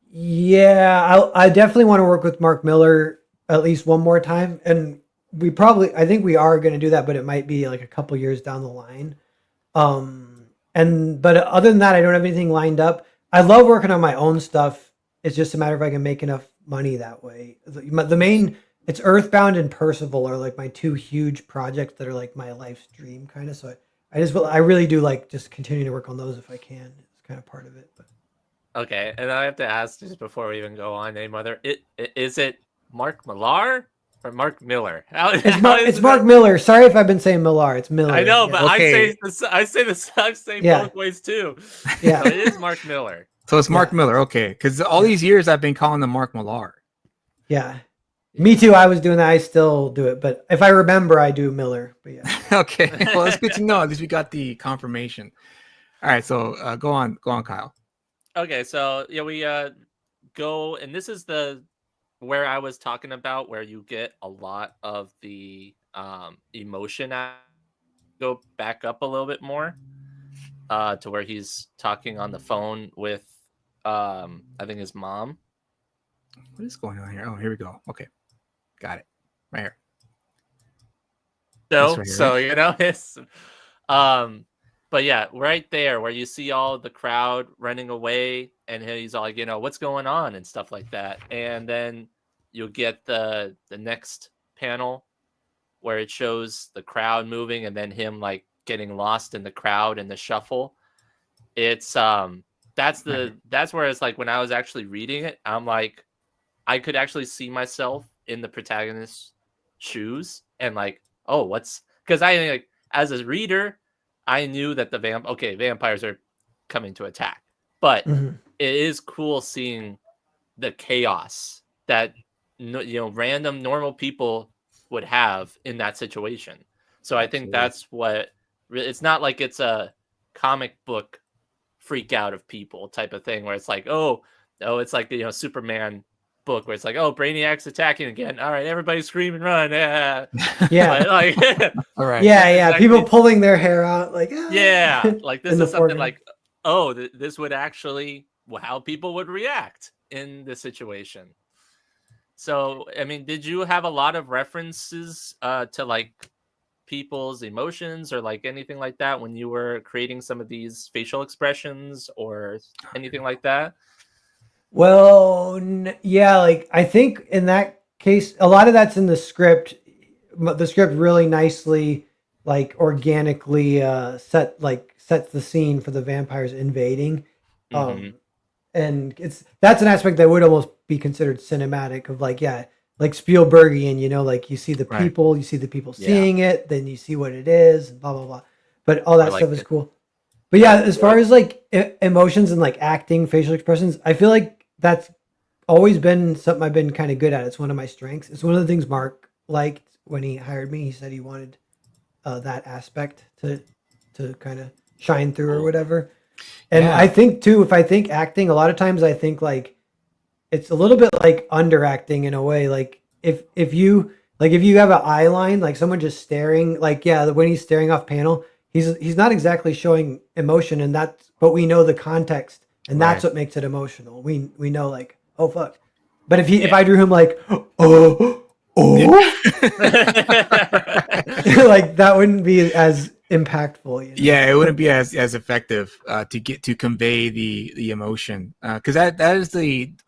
C: Yeah, I definitely want to work with Mark Miller at least one more time. And I think we are going to do that, but it might be like a couple years down the line. But other than that, I don't have anything lined up. I love working on my own stuff. It's just a matter of if I can make enough money that way. It's Earthbound and Percival are like my two huge projects that are like my life's dream kind of. So I really do like just continuing to work on those if I can. It's kind of part of it. But.
B: Okay, and I have to ask just before we even go on, Mother, is it Mark Millar or Mark Miller?
C: It's Mark Miller. Sorry if I've been saying Millar. It's Miller.
B: I know, but
A: okay.
B: I say both ways too.
C: Yeah,
B: so it is Mark Miller.
A: So it's Mark Miller, okay? Because all these years I've been calling him Mark Millar.
C: Yeah, me too. I was doing that. I still do it, but if I remember, I do Miller. But yeah.
A: Okay, well, it's good to know. At least we got the confirmation. All right, so go on, Kyle.
B: Okay, so yeah, we go, and this is where I was talking about where you get a lot of the emotion. Go back up a little bit more to where he's talking on the phone with I think his mom.
A: What is going on here? Oh, here we go. Okay, got it right here.
B: So it's but yeah, right there where you see all the crowd running away and he's all like, what's going on and stuff like that. And then you'll get the next panel where it shows the crowd moving and then him like getting lost in the crowd and the shuffle. It's that's where it's like when I was actually reading it, I'm like, I could actually see myself in the protagonist's shoes and like, oh, because I like as a reader, I knew that the vampires are coming to attack, but it is cool seeing the chaos that random normal people would have in that situation. So I think that's what it's not like it's a comic book freak out of people type of thing, where it's like, oh, it's like the Superman book where it's like, oh, Brainiac's attacking again. All right, everybody scream and run. Yeah.
C: Yeah.
B: But, like,
A: All right.
C: Yeah,
B: this is
C: yeah. People
B: actually,
C: pulling their hair out, like
B: yeah, like this
C: in the
B: is something
C: foreground.
B: like, oh, this would actually how people would react in this situation. So, I mean, did you have a lot of references to like people's emotions or like anything like that when you were creating some of these facial expressions or anything like that?
C: Well, yeah, like I think in that case, a lot of that's in the script. The script really nicely, like organically, sets the scene for the vampires invading.
B: Mm-hmm.
C: And that's an aspect that would almost be considered cinematic of like, yeah, like Spielbergian, like you see the
A: Right.
C: people, you see the people
B: Yeah.
C: seeing it, then you see what it is, and blah blah blah. But all
B: Or
C: that
B: like
C: stuff is cool. But yeah, as far
B: like-
C: as like emotions and like acting, facial expressions, I feel like that's always been something I've been kind of good at. It's one of my strengths. It's one of the things Mark liked when he hired me. He said he wanted that aspect to kind of shine through or
B: Cool.
C: whatever. And
A: Yeah.
C: I think too, if I think acting, a lot of times I think like it's a little bit like underacting in a way. Like if you have an eye line, like someone just staring, like yeah, when he's staring off panel, he's not exactly showing emotion, and but we know the context, and that's
A: Right.
C: what makes it emotional. We know like, oh fuck. But if
B: Yeah.
C: I drew him like oh like that wouldn't be as impactful.
A: Yeah, it wouldn't be as effective to convey the emotion, because that is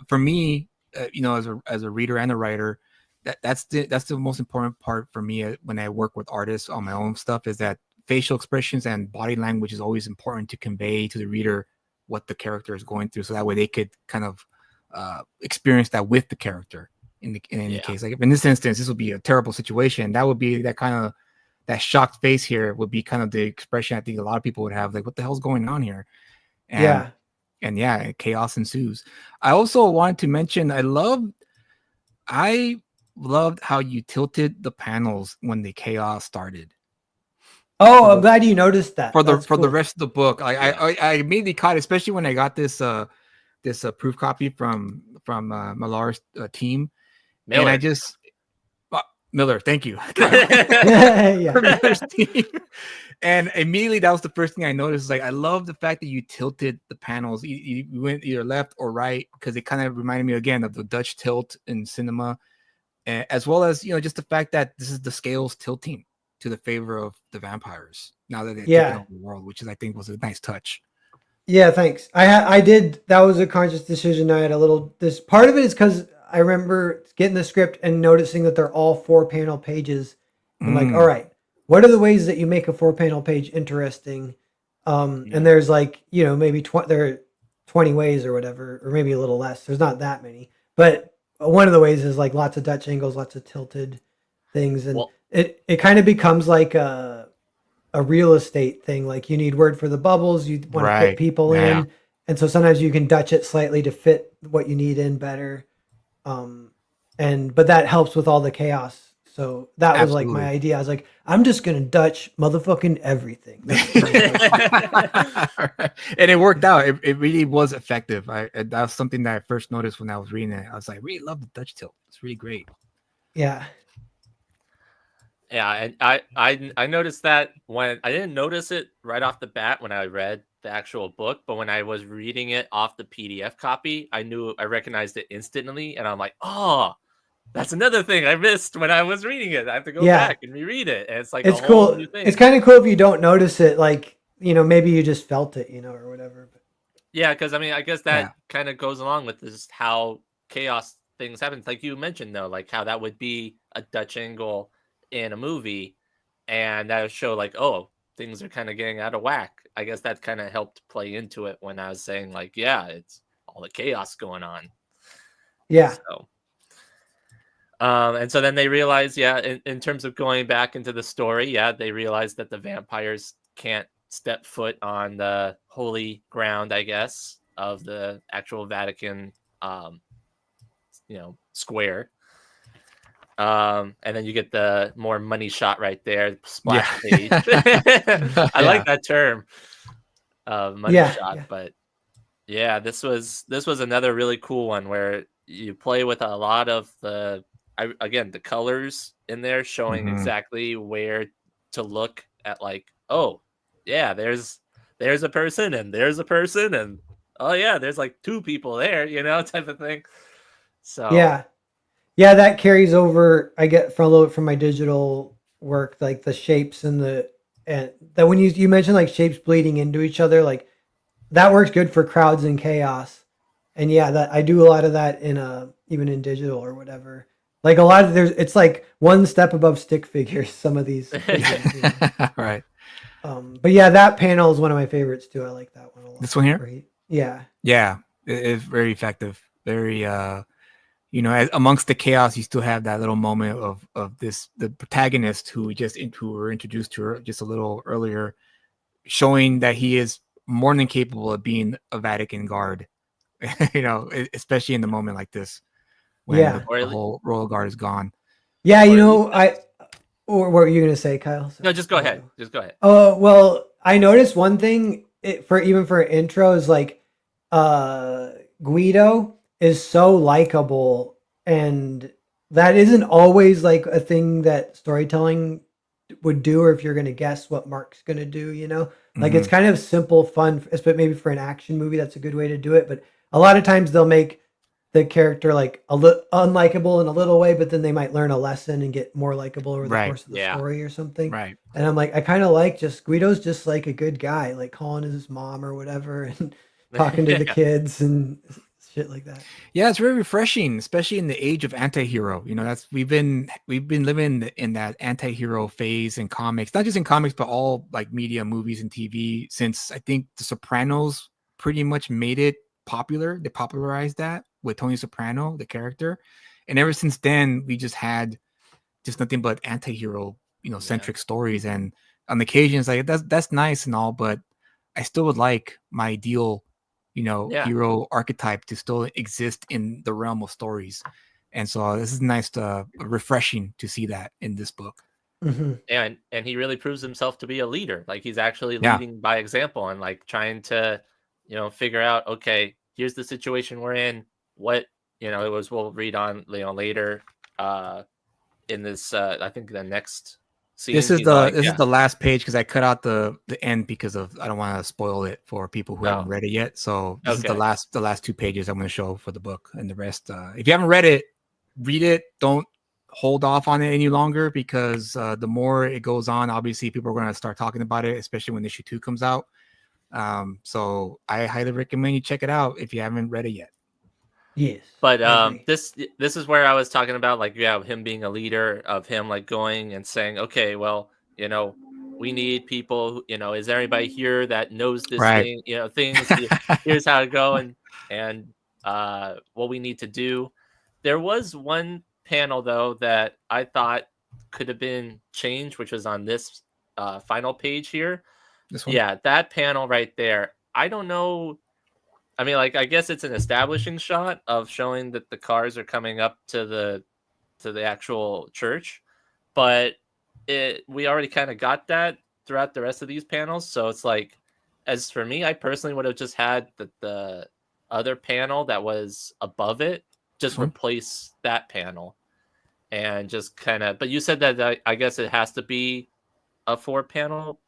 A: for me, as a reader and a writer, that's the most important part for me when I work with artists on my own stuff, is that facial expressions and body language is always important to convey to the reader what the character is going through, so that way they could kind of experience that with the character. In any case, like if in this instance, this would be a terrible situation. That would be that shocked face here would be kind of the expression I think a lot of people would have, like, what the hell's going on here? And yeah, chaos ensues. I also wanted to mention, I loved how you tilted the panels when the chaos started.
C: Oh, I'm glad you noticed that.
A: For
C: That's
A: the
C: cool.
A: rest of the book, I immediately caught it, especially when I got this proof copy from Millar's team.
B: Miller.
A: And I just Miller, thank you.
C: Yeah.
A: Miller's team. And immediately that was the first thing I noticed. Like, I love the fact that you tilted the panels. You went either left or right, because it kind of reminded me again of the Dutch tilt in cinema, as well as just the fact that this is the scales tilting to the favor of the vampires now that they've taken over the world, which I think was a nice touch.
C: Yeah, thanks. I did. That was a conscious decision. I had a little. This part of it is because I remember getting the script and noticing that they're all 4-panel pages. I'm like, all right, what are the ways that you make a 4-panel page interesting? And there's like, maybe there are 20 ways or whatever, or maybe a little less. There's not that many, but one of the ways is like lots of Dutch angles, lots of tilted things, and it kind of becomes like a real estate thing. Like you need word for the bubbles, you want to fit people in, and so sometimes you can Dutch it slightly to fit what you need in better. But that helps with all the chaos. So that was like my idea. I was like, I'm just gonna Dutch motherfucking everything.
A: And it worked out. It really was effective. That was something that I first noticed when I was reading it. I was like, I really love the Dutch tilt. It's really great.
C: Yeah.
B: Yeah, and I noticed that when I didn't notice it right off the bat when I read the actual book, but when I was reading it off the PDF copy, I recognized it instantly, and I'm like, oh, that's another thing I missed when I was reading it. I have to go back and reread it, and it's like
C: it's
B: a whole
C: cool.
B: new thing.
C: It's kind of cool if you don't notice it, like maybe you just felt it, or whatever. But
B: yeah, because I mean, I guess that kind of goes along with just how chaos things happen. Like you mentioned, though, like how that would be a Dutch angle in a movie, and that would show like, oh, things are kind of getting out of whack. I guess that kind of helped play into it when I was saying like, yeah, it's all the chaos going on.
C: Yeah.
B: So, and so then they realize, in terms of going back into the story, they realize that the vampires can't step foot on the holy ground, I guess, of the actual Vatican, square. And then you get the more money shot right there, splash page. I like that term. money
C: Yeah,
B: shot.
C: yeah.
B: But yeah, this was another really cool one where you play with a lot of again, the colors in there showing
A: Mhm.
B: exactly where to look at, like, oh yeah, there's a person and there's a person, and oh yeah, there's like two people there, type of thing. So
C: Yeah. Yeah, that carries over. I get from a little bit from my digital work, like the shapes and that when you mentioned like shapes bleeding into each other, like that works good for crowds and chaos. And yeah, that I do a lot of that in even in digital or whatever. Like a lot of it's like one step above stick figures, some of these figures, you know.
A: Right.
C: But yeah, that panel is one of my favorites too. I like that one a lot.
A: This one here?
C: Where yeah.
A: Yeah, it's very effective. Very as amongst the chaos, you still have that little moment of the protagonist who were introduced to her just a little earlier, showing that he is more than capable of being a Vatican guard. Especially in the moment like this when
C: Yeah.
A: the whole royal guard is gone.
C: Yeah,
B: or at least that's
C: or what were you gonna say, Kyle?
B: no,
C: Sorry.
B: just go ahead. Just go ahead.
C: Oh, well, I noticed one thing for intro is like uh Guido is so likable, and that isn't always like a thing that storytelling would do, or if you're going to guess what Mark's going to do, like it's
A: Mhm.
C: kind of simple fun, but maybe for an action movie that's a good way to do it. But a lot of times they'll make the character like a little unlikable in a little way, but then they might learn a lesson and get more likable over the
A: Right.
C: course of the
B: Yeah.
C: story or something.
A: Right.
C: And I'm like, I kind of like just Guido's just like a good guy, like calling his mom or whatever and talking to the
B: Yeah.
C: kids and shit like that.
A: Yeah, it's very refreshing, especially in the age of anti-hero. That's we've been living in that anti-hero phase in comics, not just in comics, but all like media, movies, and TV. Since I think The Sopranos pretty much made it popular, they popularized that with Tony Soprano, the character, and ever since then we just had just nothing but anti-hero,
B: Yeah.
A: centric stories. And on occasions, like that's nice and all, but I still would like my ideal
B: Yeah.
A: hero archetype to still exist in the realm of stories. And so this is nice refreshing to see that in this book.
C: Mm-hmm.
B: And he really proves himself to be a leader. Like, he's actually
A: Yeah.
B: leading by example and like trying to, figure out, okay, here's the situation we're in. What, we'll read on, later, in this, I think the next
A: This
B: scene,
A: is
B: he's like,
A: the last page because I cut out the end because I don't want to spoil it for people who haven't
B: oh,
A: read it yet. So this is
B: okay.
A: the last 2 pages I'm going to show for the book, and the rest. If you haven't read it, read it. Don't hold off on it any longer because the more it goes on, obviously people are going to start talking about it, especially when issue 2 comes out. So I highly recommend you check it out if you haven't read it yet.
C: Yes.
B: But
C: I agree.
B: this is where I was talking about, like, yeah, him being a leader, of him like going and saying, okay, well, we need people is there anybody here that knows this
A: Right.
B: thing, things, here's how to go, and what we need to do. There was one panel though that I thought could have been changed, which was on this final page here.
A: This one.
B: Yeah, that panel right there. I don't know. I mean, like, I guess it's an establishing shot of showing that the cars are coming up to the actual church, but we already kind of got that throughout the rest of these panels. So it's like, as for me, I personally would have just had the other panel that was above it, just replace that panel and just kind of. But you said that I guess it has to be a 4-panel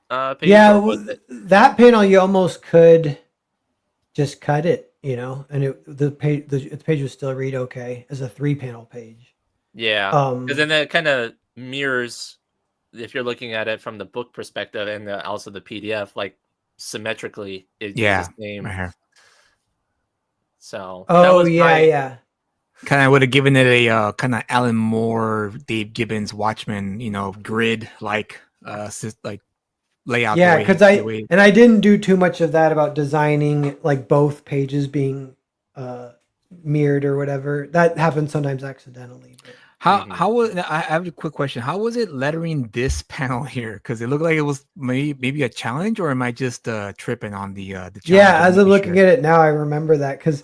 B: page,
C: Yeah,
B: or was it?
C: that panel you almost could just cut it, and the page would still read okay as a 3-panel page.
B: Yeah, because then that kind of mirrors, if you're looking at it from the book perspective and also the PDF, like, symmetrically, it's the same.
A: Right here.
B: So that
C: Oh
B: was
C: yeah.
A: Kind of would have given it a kind of Alan Moore, Dave Gibbons, Watchmen, grid like layout.
C: Yeah, because I didn't do too much of that about designing like both pages being mirrored or whatever. That happens sometimes accidentally. But.
A: How was I have a quick question? How was it lettering this panel here? Because it looked like it was maybe a challenge, or am I just tripping on the challenge?
C: Yeah, as I'm looking at it now, I remember that because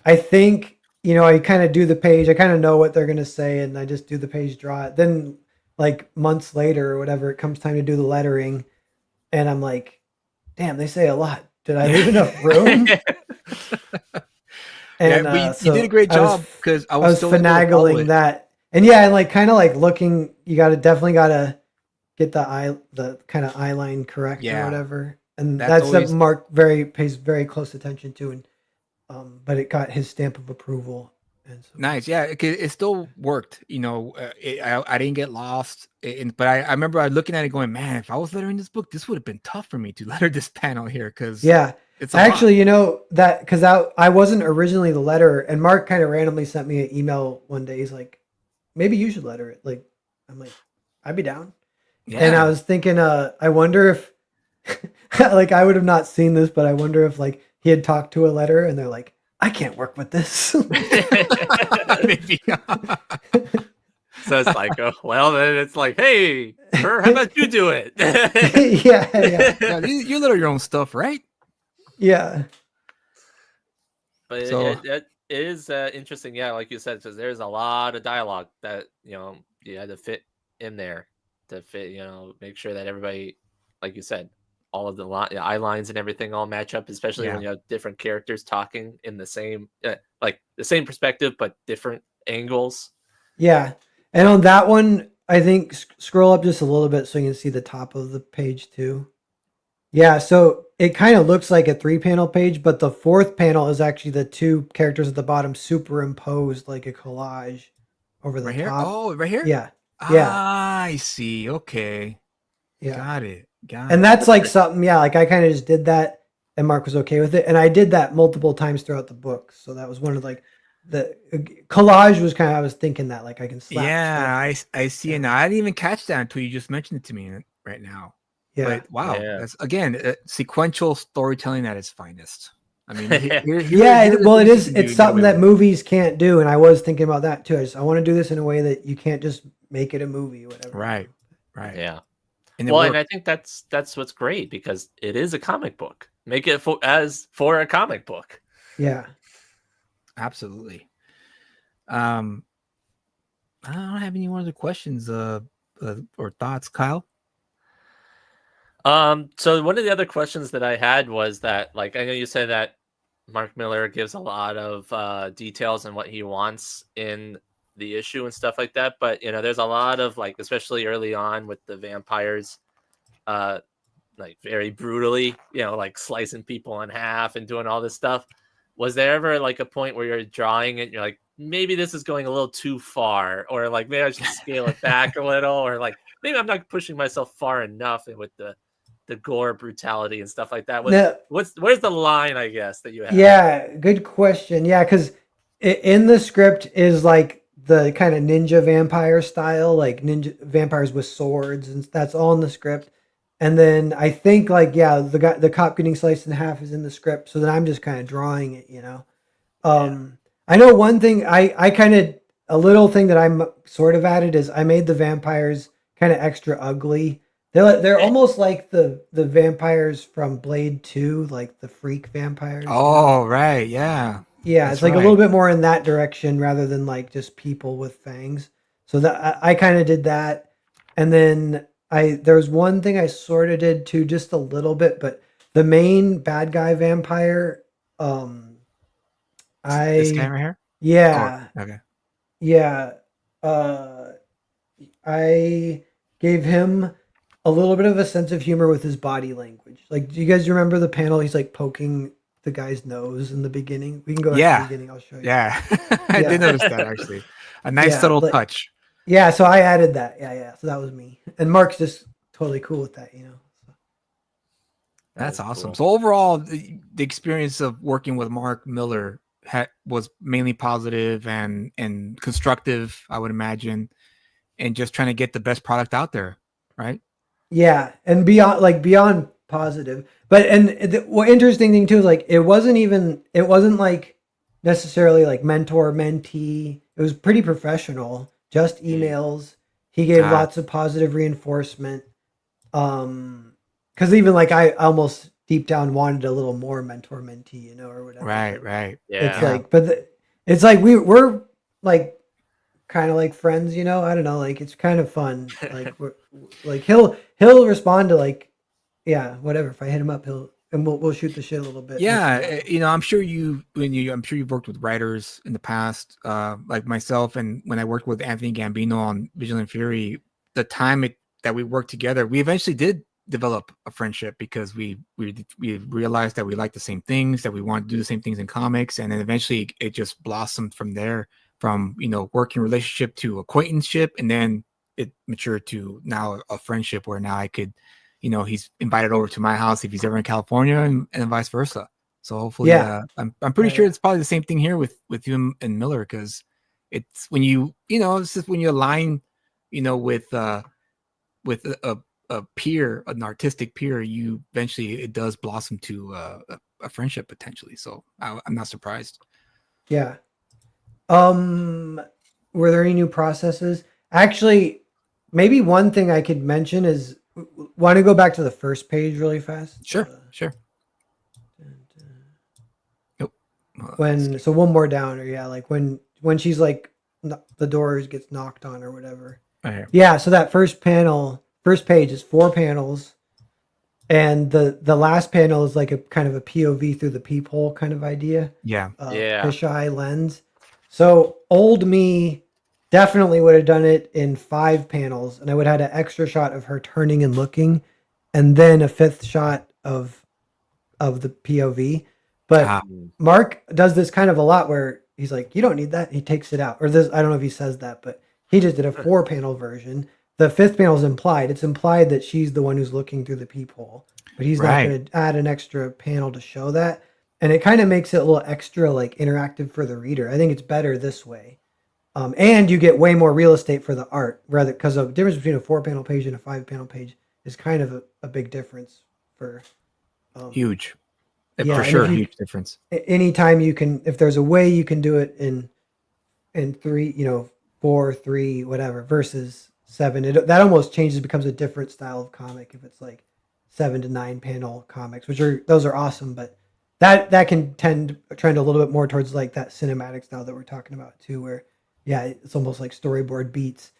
C: I think I kind of do the page. I kind of know what they're gonna say, and I just do the page, draw it. Then like months later or whatever, it comes time to do the lettering, and I'm like, damn, they say a lot. Did I leave enough room? And
A: but you did a great job because I
C: I
A: was
C: was
A: still able to follow
C: finagling
A: it.
C: that, and yeah, and like kind of like looking. You definitely gotta get the kind of eye line correct or
A: Yeah,
C: whatever, and
A: that's
C: that's something
A: always
C: Mark pays very close attention to, and but it got his stamp of approval, and so
A: nice. Yeah, it still worked. I didn't get lost. But I remember I looking at it going, man, if I was lettering this book, this would have been tough for me to letter this panel here because
C: yeah.
A: it's a lot.
C: Actually, that because I wasn't originally the letterer, and Mark kind of randomly sent me an email one day. He's like, maybe you should letter it. Like, I'm like, I'd be down. And I
A: Yeah.
C: was thinking, I wonder if, like, I would have not seen this, but I wonder if, like, he had talked to a letter and they're like, I can't work with this.
A: Maybe.
B: So it's like, oh, well, then it's like, hey, how about you do it?
C: Yeah, yeah,
A: Yeah, you letter your own stuff, right?
C: yeah,
B: But
A: So
B: it is interesting, yeah, like you said, because there's a lot of dialogue that you had to fit in there to fit, make sure that everybody, like you said, all of the eye lines and everything all match up, especially
A: yeah,
B: when you have different characters talking in the same, like the same perspective but different angles.
C: yeah. And on that one, I think scroll up just a little bit so you can see the top of the page too. Yeah, so it kind of looks like a 3-panel page, but the 4th panel is actually the 2 characters at the bottom superimposed like a collage over the
A: right here.
C: top.
A: Oh, right here.
C: Yeah, yeah,
A: Ah, I see. Okay,
C: yeah.
A: got it. Got
C: And
A: it.
C: that's like something, yeah, like I kind of just did that and Mark was okay with it. And I did that multiple times throughout the book. So that was one of like the collage was kind of, I was thinking that like I can slap stuff.
A: Yeah, I see it now. I didn't even catch that until you just mentioned it to me right now.
C: Yeah.
A: But wow,
B: Yeah.
A: that's again sequential storytelling at its finest. I mean,
C: Yeah.
A: here are the
C: Well, it
A: things you
C: is,
A: can do
C: it's
A: and get
C: something
A: away
C: that
A: with.
C: movies can't do. And I was thinking about that too. I want to do this in a way that you can't just make it a movie or whatever.
A: Right, right.
B: Yeah.
A: And it
B: Well, and
A: worked.
B: I think that's what's great because it is a comic book. Make it for a comic book.
C: Yeah.
A: Absolutely. I don't have any more other questions or thoughts, Kyle.
B: So one of the other questions that I had was that, like, I know you said that Mark Miller gives a lot of details on what he wants in the issue and stuff like that, but there's a lot of, like, especially early on with the vampires, uh, like very brutally, like slicing people in half and doing all this stuff. Was there ever like a point where you're drawing it and you're like, maybe this is going a little too far, or like maybe I should scale it back a little, or like maybe I'm not pushing myself far enough with the gore, brutality, and stuff like that?
C: No,
B: Where's the line, I guess, that you have?
C: yeah. Good question. Yeah. Cause in the script is like the kind of ninja vampire style, like ninja vampires with swords, and that's all in the script. And then I think like yeah, the cop getting sliced in half is in the script. So then I'm just kind of drawing it, I know one thing I kind of a little thing that I'm sort of added is I made the vampires kind of extra ugly. They're almost like the vampires from Blade 2, like the freak vampires.
A: Oh, right, yeah.
C: Yeah,
A: That's
C: it's like a
A: right.
C: little bit more in that direction rather than like just people with fangs. So that I kind of did that, and then there was one thing I sort of did too, just a little bit, but the main bad guy vampire,
A: This guy
C: I
A: right here. Oh,
C: yeah
A: okay.
C: yeah, uh, I gave him a little bit of a sense of humor with his body language. Like, do you guys remember the panel? He's like poking the guy's nose in the beginning. We can go back to the
A: Yeah,
C: beginning. I'll show you.
A: yeah. I
C: Yeah.
A: did notice that actually. A nice
C: Yeah,
A: subtle
C: like
A: touch.
C: yeah. So I added that. Yeah. So that was me, and Mark's just totally cool with that. So.
A: That's
B: That's
A: awesome.
B: cool.
A: So overall, the experience of working with Mark Miller was mainly positive and constructive, I would imagine, and just trying to get the best product out there, right?
C: Yeah, and beyond positive. But what interesting thing too is like it wasn't like necessarily like mentor mentee. It was pretty professional. Just emails. He gave
A: Ah,
C: lots of positive reinforcement. Because even like I almost deep down wanted a little more mentor mentee, or whatever.
A: right,
C: But
A: right.
C: it's
B: Yeah.
C: like, it's like we're like kind of like friends, I don't know, like it's kind of fun. Like we're like he'll respond to like yeah, whatever. If I hit him up, we'll shoot the shit a little bit.
A: Yeah, I'm sure I'm sure you've worked with writers in the past, like myself, and when I worked with Anthony Gambino on Vigilant Fury, the time that we worked together, we eventually did develop a friendship because we realized that we liked the same things, that we wanted to do the same things in comics, and then eventually it just blossomed from there, from working relationship to acquaintanceship, and then it matured to now a friendship where now I could. He's invited over to my house if he's ever in California, and vice versa. So hopefully, I'm pretty sure it's probably the same thing here with you and Miller, because it's when it's just when you align, with a peer, an artistic peer, you eventually it does blossom to a friendship potentially. So I'm not surprised.
C: Yeah. Were there any new processes? Actually, maybe one thing I could mention is, want to go back to the first page really fast?
A: Sure. Nope.
C: So one more down, or like when she's like the door gets knocked on or whatever.
A: Right.
C: Yeah. So that first page is 4 panels, and the last panel is like a kind of a POV through the peephole kind of idea.
A: Yeah.
C: Fisheye lens. So old me definitely would have done it in 5 panels, and I would have had an extra shot of her turning and looking, and then a 5th shot of the POV. But Mark does this kind of a lot where he's like, you don't need that. He takes it out. Or this, I don't know if he says that, but he just did a 4 panel version. The 5th panel is implied. It's implied that she's the one who's looking through the peephole, but he's not going to add an extra panel to show that. And it kind of makes it a little extra like interactive for the reader. I think it's better this way. And you get way more real estate for the art, rather, because the difference between a 4 panel page and a 5 panel page is kind of a big difference for
A: huge. For sure, huge difference.
C: Anytime you can, if there's a way you can do it in 3, 4, 3, whatever, versus 7, that almost changes, becomes a different style of comic if it's like 7 to 9 panel comics, those are awesome, but that can trend a little bit more towards like that cinematic style that we're talking about too, where it's almost like storyboard beats.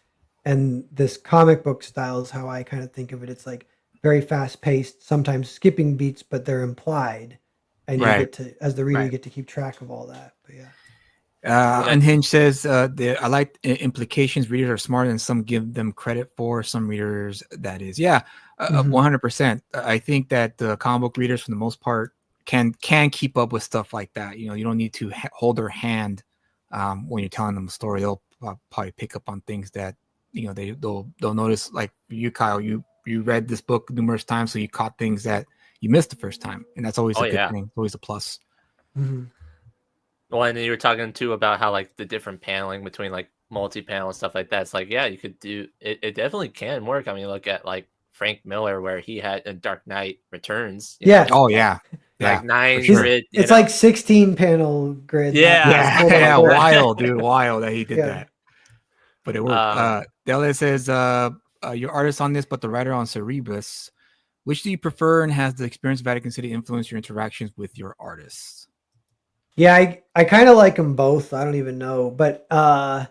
C: And this comic book style is how I kind of think of it. It's like very fast paced, sometimes skipping beats, but they're implied. And you get to, as the reader, you get to keep track of all that. But
A: Unhinged says, I like implications. Readers are smarter than some give them credit for. Some readers, that is. 100%. I think that the comic book readers, for the most part, can keep up with stuff like that. You don't need to hold their hand when you're telling them a story. They'll probably pick up on things that they'll notice. Like you, Kyle, you read this book numerous times, so you caught things that you missed the first time, and that's always a good thing. It's always a plus.
C: Mm-hmm.
B: Well, and you were talking too about how like the different paneling between like multi-panel and stuff like that. It's like, you could do it. It definitely can work. I mean, look at like Frank Miller, where he had a Dark Knight Returns. Like 9 grid.
C: It's like 16 panel grid.
A: Wild, dude. Wild that he did that. But it worked. Delia says, your artist on this, but the writer on Cerebus. Which do you prefer, and has the experience of Vatican City influenced your interactions with your artists?
C: Yeah, I kind of like them both. I don't even know, but I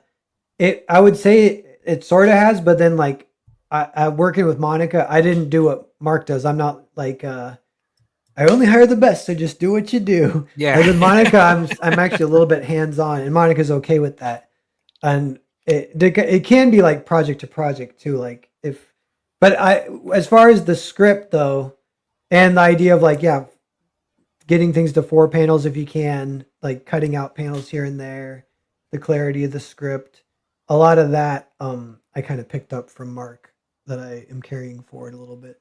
C: would say it sort of has. But then like I working with Monica, I didn't do what Mark does. I'm not like I only hire the best, so just do what you do.
A: Yeah.
C: Like with Monica, I'm actually a little bit hands on, and Monica's okay with that. And it can be like project to project too. Like but as far as the script though, and the idea of like getting things to 4 panels if you can, like cutting out panels here and there, the clarity of the script, a lot of that I kind of picked up from Mark that I am carrying forward a little bit.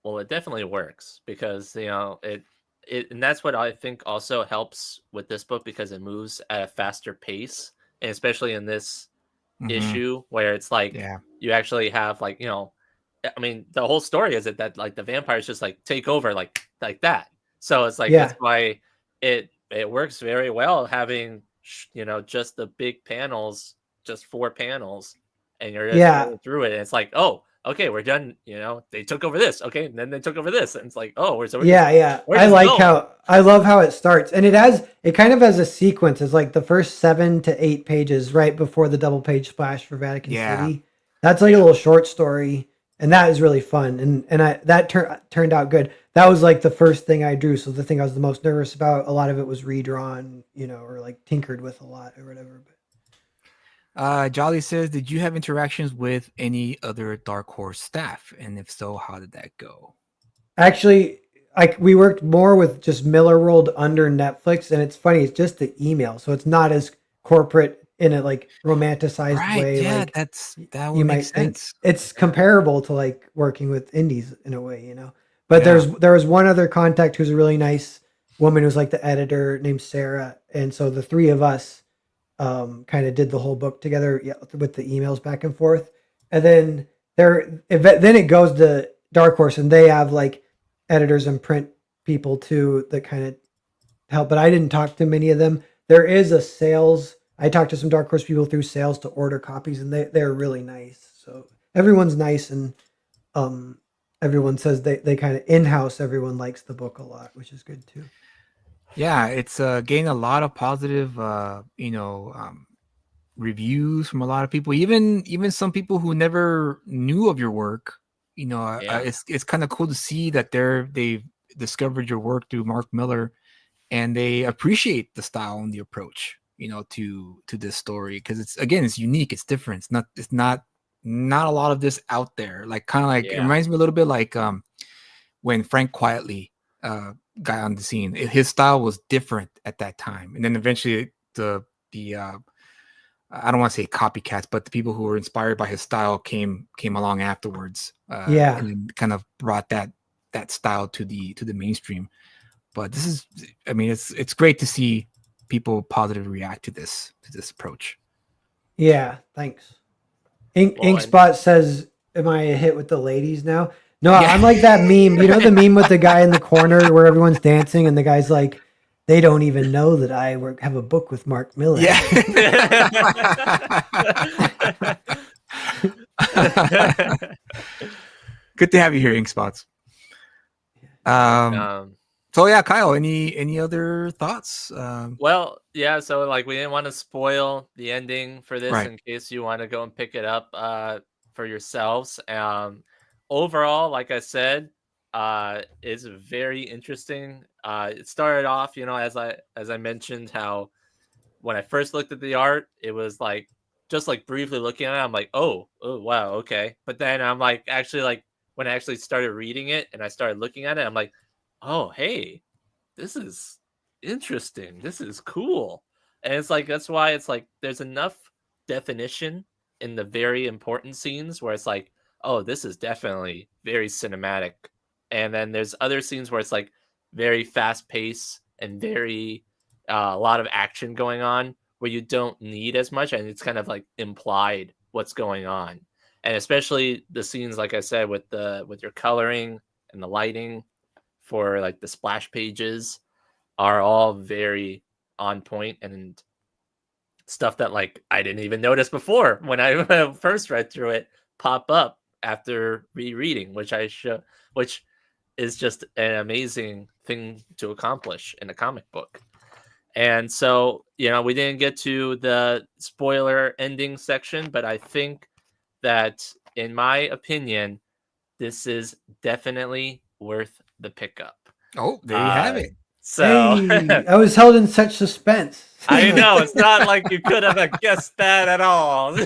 B: Well, it definitely works because it and that's what I think also helps with this book, because it moves at a faster pace, and especially in this issue where it's like you actually have like I mean, the whole story is that like the vampires just like take over like that. So it's like that's why it works very well having just the big panels, just 4 panels, and you're just going through it, and it's like, oh, okay, we're done. They took over this, okay, and then they took over this, and it's like, oh, we're
C: I love how it starts, and it kind of has a sequence. It's like the first 7 to 8 pages right before the double page splash for Vatican City. That's like a little short story. and that is really fun. And that turned out good. That was like the first thing I drew. So the thing I was the most nervous about, a lot of it was redrawn, or like tinkered with a lot or whatever. But
A: Jolly says, did you have interactions with any other Dark Horse staff? And if so, how did that go?
C: actually, we worked more with just Miller World under Netflix, and it's funny. It's just the email, so it's not as corporate in a like romanticized
A: Right.
C: way.
A: Yeah,
C: Like
A: that would
C: you
A: make
C: might think.
A: sense.
C: It's comparable to like working with indies in a way. But
A: Yeah.
C: there was one other contact who's a really nice woman who's like the editor named Sarah, and so the three of us kind of did the whole book together, yeah, with the emails back and forth. And then then it goes to Dark Horse, and they have like editors and print people too that kind of help. But I didn't talk to many of them. There is a sales. I talked to some Dark Horse people through sales to order copies, and they're really nice. So everyone's nice, and everyone says they kind of in house. Everyone likes the book a lot, which is good too.
A: Yeah, it's gained a lot of positive, reviews from a lot of people. Even some people who never knew of your work.
B: Yeah.
A: It's kind of cool to see that they've discovered your work through Mark Miller, and they appreciate the style and the approach, to this story, because it's unique, it's different. It's not a lot of this out there. Like kind of like it
B: Yeah.
A: reminds me a little bit like when Frank Quietly got on the scene. His style was different at that time, and then eventually the I don't want to say copycats, but the people who were inspired by his style came along afterwards.
C: Yeah.
A: And then kind of brought that style to the mainstream. But this is, I mean, it's great to see people positively react to this approach.
C: Yeah, thanks.
B: Well,
C: Inkspot says, "Am I a hit with the ladies now?" No,
A: Yeah.
C: I'm like that meme. You know the meme with the guy in the corner where everyone's dancing and the guy's like, "They don't even know that I have a book with Mark Miller."
A: Yeah. Good to have you here, Inkspots. So yeah, Kyle, any other thoughts?
B: Well, yeah, so like we didn't want to spoil the ending for this
A: Right.
B: in case you want to go and pick it up for yourselves. Overall, like I said, it's very interesting. It started off, as I mentioned, how when I first looked at the art, it was like just like briefly looking at it, I'm like, oh wow, okay. But then I'm like actually like when I actually started reading it and I started looking at it, I'm like, oh hey, this is interesting. This is cool. And it's like that's why it's like there's enough definition in the very important scenes where it's like, oh, this is definitely very cinematic. And then there's other scenes where it's like very fast paced and very a lot of action going on where you don't need as much and it's kind of like implied what's going on. And especially the scenes like I said with your coloring and the lighting for like the splash pages are all very on point and stuff that like I didn't even notice before when I first read through it pop up after rereading, which is just an amazing thing to accomplish in a comic book. And so, we didn't get to the spoiler ending section, but I think that in my opinion, this is definitely worth the pickup.
A: Oh, there you have it.
B: So
C: Hey, I was held in such suspense.
B: I know it's not like you could have guessed that at all.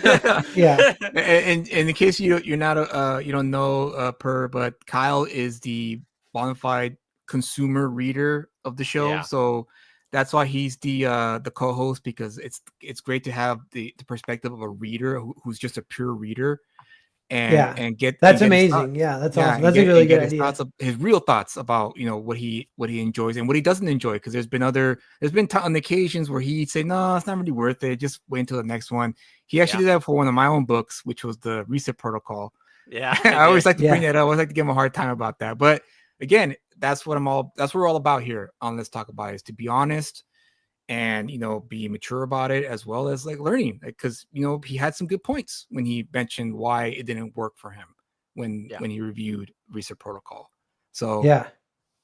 C: Yeah.
A: And in case you're not you don't know but Kyle is the bona fide consumer reader of the show,
B: Yeah.
A: so that's why he's the co-host, because it's great to have the perspective of a reader who's just a pure reader. And get
C: that's
A: and get
C: amazing. Yeah, that's awesome.
A: and
C: That's a really good
A: his
C: idea.
A: his real thoughts about what he enjoys and what he doesn't enjoy, because there's been on occasions where he'd say, no, it's not really worth it, just wait until the next one. He actually did that for one of my own books, which was the Reset Protocol.
B: Yeah.
A: I always like to bring that up. I always like to give him a hard time about that, but again, that's what we're all about here on Let's Talk About It, is to be honest and be mature about it, as well as like learning, because he had some good points when he mentioned why it didn't work for him when he reviewed Reset Protocol. So
C: yeah,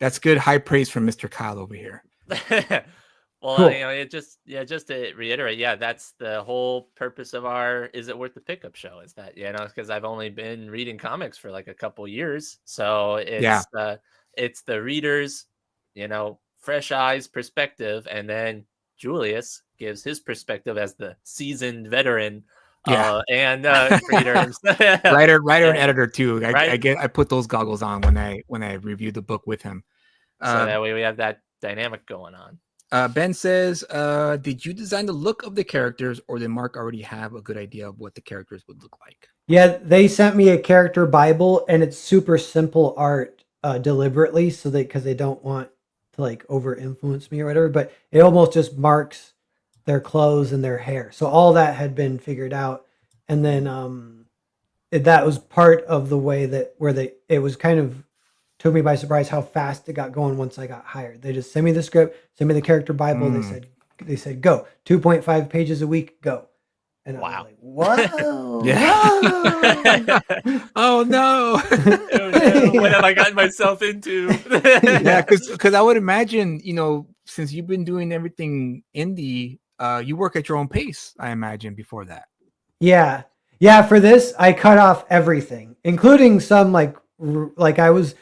A: that's good high praise from Mr. Kyle over here.
B: Well,
C: Cool.
B: just to reiterate, yeah, that's the whole purpose of our "Is It Worth the Pickup" show. Is that because I've only been reading comics for like a couple years, so
A: Yeah.
B: it's the readers, fresh eyes perspective, and then Julius gives his perspective as the seasoned veteran,
A: Yeah.
B: and creator himself.
A: Writer and
B: Yeah,
A: editor too.
B: right.
A: I put those goggles on when I reviewed the book with him.
B: So that way we have that dynamic going on.
A: Ben says, did you design the look of the characters, or did Mark already have a good idea of what the characters would look like?
C: Yeah, they sent me a character Bible, and it's super simple art, deliberately, so because they don't want to like over influence me or whatever. But it almost just marks their clothes and their hair. So all that had been figured out, and then that was part of the way that it was kind of took me by surprise how fast it got going once I got hired. They just sent me the script, sent me the character Bible. They said go 2.5 pages a week, go. And
B: Wow.
C: I was like, whoa.
A: Yeah.
C: Whoa.
A: Oh no.
B: Oh, no. What have I gotten myself into?
A: Yeah, because I would imagine, since you've been doing everything indie, you work at your own pace, I imagine, before that.
C: Yeah. Yeah, for this, I cut off everything, including some like I was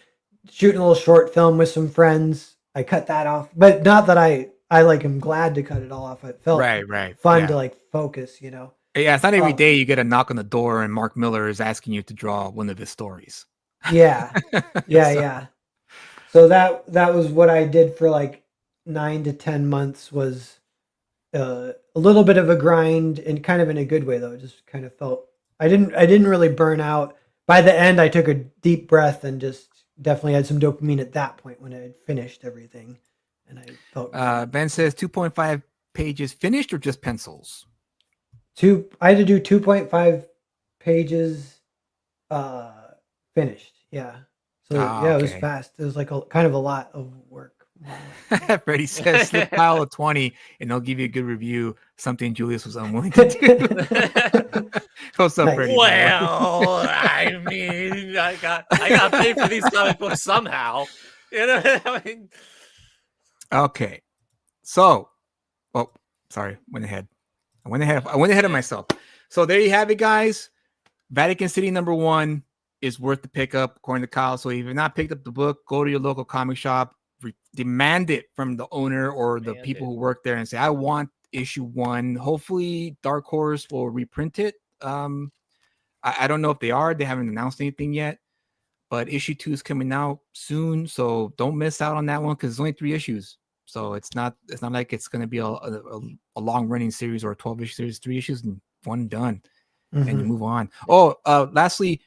C: shooting a little short film with some friends. I cut that off, but not that I like am glad to cut it all off. It felt
A: Right.
C: fun
A: Yeah.
C: to like focus,
A: Yeah, it's not every
C: Um,
A: day you get a knock on the door and Mark Miller is asking you to draw one of his stories.
C: Yeah. Yeah. So that was what I did for like 9 to 10 months was a little bit of a grind, and kind of in a good way though. It just kind of felt I didn't really burn out. By the end, I took a deep breath and just definitely had some dopamine at that point when I had finished everything, and I felt good.
A: Ben says 2.5 pages finished or just pencils?
C: I had to do 2.5 pages finished. Yeah. So yeah, it was
A: Okay.
C: fast. It was like kind of a lot of work.
A: Freddie says slip pile of 20 and they'll give you a good review. Something Julius was unwilling to do. What's up,
C: Nice.
A: Freddie?
B: Well, I mean, I got paid for these comic books somehow. I mean,
A: Okay. So, sorry, I went ahead of myself. So there you have it, guys. Vatican City #1 is worth the pickup, according to Kyle. So if you've not picked up the book, go to your local comic shop, demand it from the owner or the people who work there and say, I want issue 1. Hopefully Dark Horse will reprint it. I don't know if they haven't announced anything yet, but issue 2 is coming out soon. So don't miss out on that one, because it's only 3 issues. So it's not like it's going to be a long running series or a 12-issue series, 3 issues and one done. And you move on. Lastly,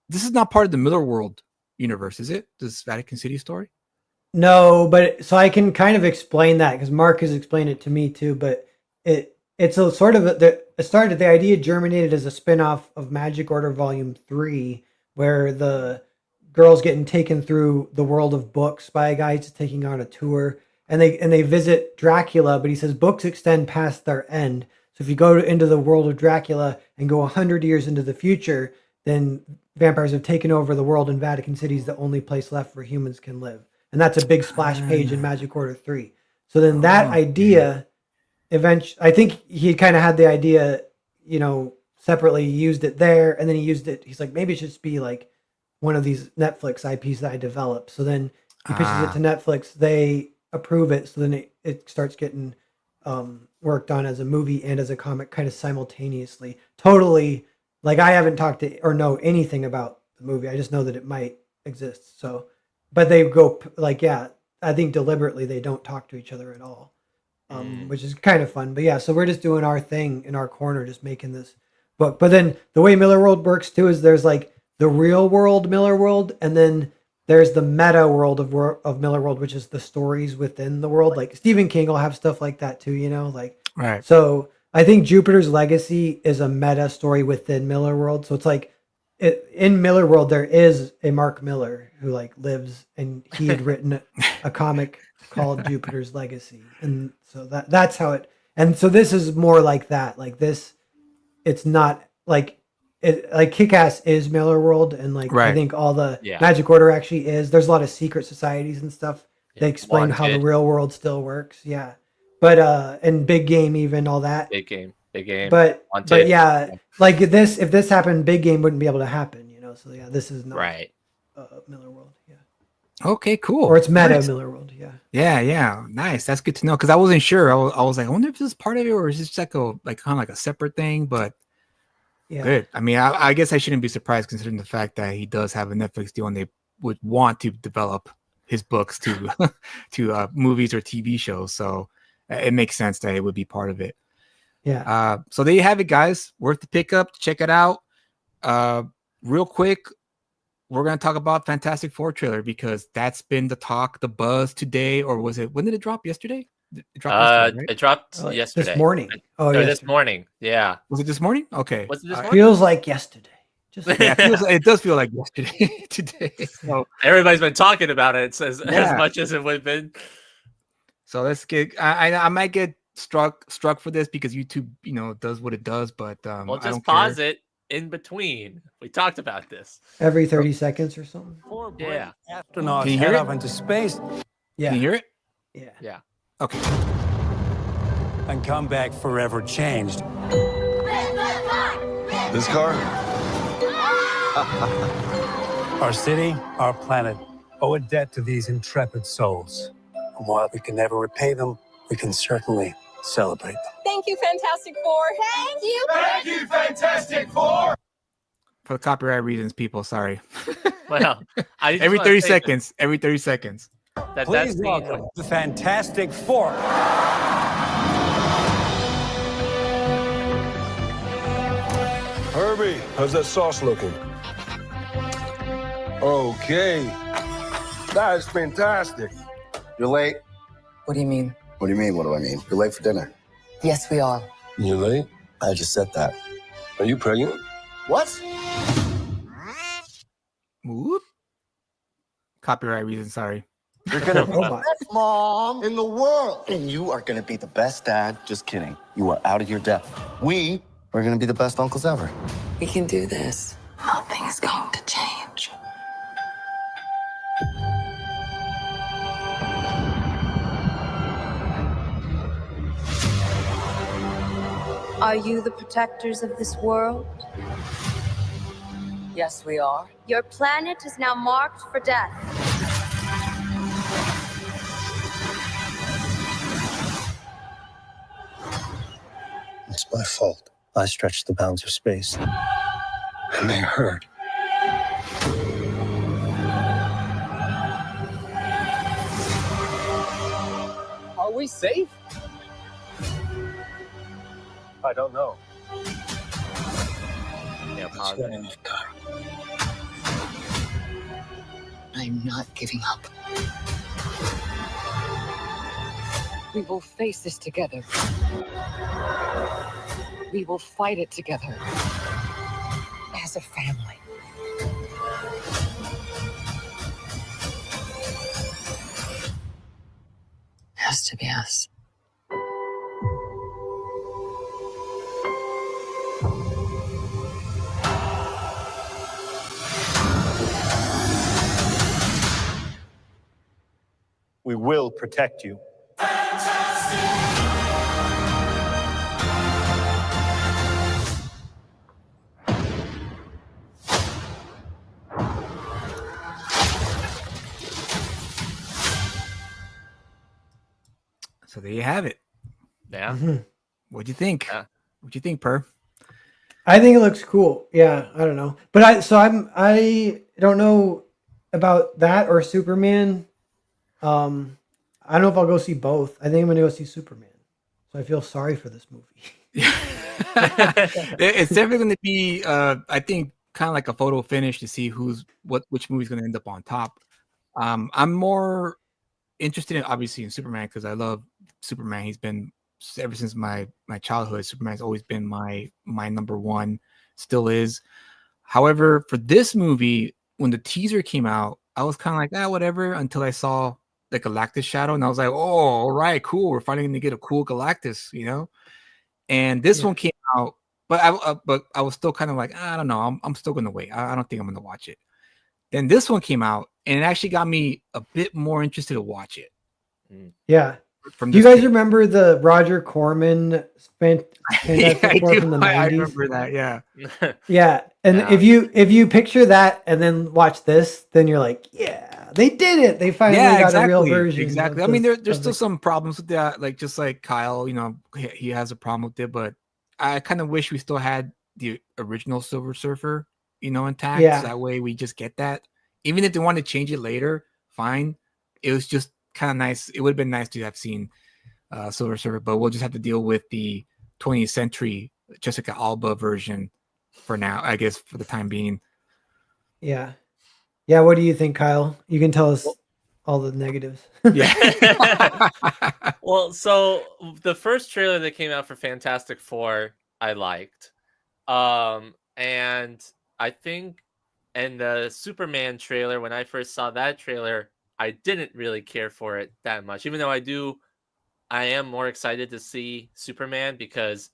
A: this is not part of the Miller World universe, is it? This Vatican City story?
C: No, but so I can kind of explain that because Mark has explained it to me too. But it's a sort of the idea germinated as a spinoff of Magic Order Volume 3, where the girls getting taken through the world of books by a guy who's taking on a tour, and they visit Dracula, but he says books extend past their end. So if you go into the world of Dracula and go 100 years into the future, then vampires have taken over the world, and Vatican City is the only place left where humans can live. And that's a big splash page in Magic Order 3. So then that idea, eventually, I think he kind of had the idea, separately, used it there, and then he used it. He's like, maybe it should just be like one of these Netflix IPs that I developed. So then he pitches it to Netflix. They approve it. So then it starts getting worked on as a movie and as a comic kind of simultaneously. Totally, like I haven't talked to or know anything about the movie. I just know that it might exist. So, but they go I think deliberately they don't talk to each other at all, which is kind of fun. But yeah, so we're just doing our thing in our corner, just making this book. But then the way Miller World works too is there's like the real world Miller World, and then there's the meta world of Miller World, which is the stories within the world. Like Stephen King will have stuff like that too,
A: Right.
C: So I think Jupiter's Legacy is a meta story within Miller World. So it's like in Miller World, there is a Mark Miller who like lives, and he had written a comic called Jupiter's Legacy. And so that's how it, and so this is more like that. Like this, it's not like Kick-Ass is Miller World, and like I think all the Magic Order actually is. There's a lot of secret societies and stuff. They explain how the real world still works. Yeah. but and Big Game, even all that.
B: Big game.
C: But
B: Wanted.
C: yeah, like this, if this happened, Big Game wouldn't be able to happen, you know. So yeah, this is not
B: Right.
C: Miller World, yeah,
A: Okay, cool.
C: or it's meta
A: Nice.
C: Miller World, yeah.
A: Yeah, nice. That's good to know because I wasn't sure. I was like, I wonder if this is part of it or is this like kind of like a separate thing. But
C: Yeah.
A: good. I mean, I guess I shouldn't be surprised considering the fact that he does have a Netflix deal and they would want to develop his books to to movies or TV shows. So it makes sense that it would be part of it.
C: Yeah.
A: So there you have it, guys. Worth the pickup. Check it out. Real quick, we're gonna talk about Fantastic Four trailer because that's been the talk, the buzz today, or was it? When did it drop? Yesterday? It dropped yesterday, right?
B: It dropped
C: Like
B: yesterday.
C: This morning. Oh,
B: Or
C: yeah.
B: this morning. Yeah.
A: Was it this morning? Okay.
B: Was it this morning?
C: Feels like yesterday. Just
A: Yeah, it does feel like yesterday today. So
B: everybody's been talking about it as
A: Yeah.
B: much as it would have been.
A: so let's get. I might get struck for this because YouTube, does what it does. But
B: We'll
A: I
B: just
A: don't
B: pause
A: care.
B: it in between. We talked about this.
C: every 30 seconds or something.
B: Yeah.
D: Astronauts
A: Can you
D: head
A: hear it?
D: off into space
C: Yeah.
A: Can you hear it?
C: Yeah.
B: Yeah.
A: Okay.
D: and come back forever changed.
E: This car?
D: Our city, our planet, owe a debt to these intrepid souls. And while we can never repay them, we can certainly celebrate them.
F: Thank you, Fantastic Four. Thank you.
E: Thank you, Fantastic Four!
A: For copyright reasons, people. Sorry.
B: Well, I just
A: Every
B: wanna
A: 30
B: say
A: seconds. Every 30 seconds.
B: That
D: Please
B: scene-
D: welcome the Fantastic Four.
E: Herbie, how's that sauce looking? Okay. That is fantastic.
G: You're late.
H: What do you mean?
G: What do you mean? What do I mean? You're late for dinner.
H: Yes, we are.
E: You late?
G: I just said that.
E: Are you pregnant?
G: What?
A: Whoop. Copyright reasons. Sorry.
G: You're gonna be
C: Oh
G: the
C: my.
G: best mom in the world. And you are gonna be the best dad. Just kidding. You are out of your depth. We are gonna be the best uncles ever.
H: We can do this. Nothing's going to change.
F: Are you the protectors of this world?
H: Yes, we are.
F: Your planet is now marked for death.
D: It's my fault. I stretched the bounds of space.
E: And they hurt.
H: Are we safe?
D: I don't know.
B: Yeah,
D: It's
B: pause
D: been
B: it.
D: enough time.
H: I'm not giving up. We will face this together. We will fight it together. As a family. Has to be us.
D: We will protect you.
A: So there you have it.
B: Yeah.
C: Mhm.
A: What'd you think?
B: Yeah.
A: What'd you think, Per?
C: I think it looks cool. Yeah, I don't know. But I don't know about that or Superman. I don't know if I'll go see both. I think I'm gonna go see Superman. So I feel sorry for this movie.
A: It's definitely going to be, I think, kind of like a photo finish to see which movie's going to end up on top. I'm more interested in obviously in Superman because I love Superman. He's been ever since my childhood. Superman's always been my number one, still is. However, for this movie, when the teaser came out, I was kind of like, whatever, until I saw the Galactus shadow, and I was like, oh, all right, cool. We're finally going to get a cool Galactus, And this
C: Yeah.
A: one came out, but I was still kind of like, I don't know. I'm still going to wait. I don't think I'm going to watch it. Then this one came out, and it actually got me a bit more interested to watch it.
C: Yeah.
A: from
C: Do you
A: this
C: guys remember the Roger Corman Fantastic Four from the
A: I
C: 90s?
A: remember that. Yeah.
C: Yeah, and
B: Yeah.
C: if you picture that and then watch this, then you're like, yeah, they did it. They finally got a real version.
A: Exactly.
C: Of
A: I mean,
C: the-
A: there's
C: of
A: still
C: the-
A: some problems with that. Like just like Kyle, he has a problem with it, but I kind of wish we still had the original Silver Surfer, intact.
C: Yeah.
A: So that way we just get that. Even if they want to change it later, fine. It was just kind of nice. It would have been nice to have seen Silver Surfer, but we'll just have to deal with the 20th century Jessica Alba version for now, I guess, for the time being.
C: Yeah. Yeah. What do you think, Kyle? You can tell us all the negatives.
A: Yeah.
B: Well, so the first trailer that came out for Fantastic Four, I liked. And I think in the Superman trailer, when I first saw that trailer, I didn't really care for it that much. Even though I am more excited to see Superman because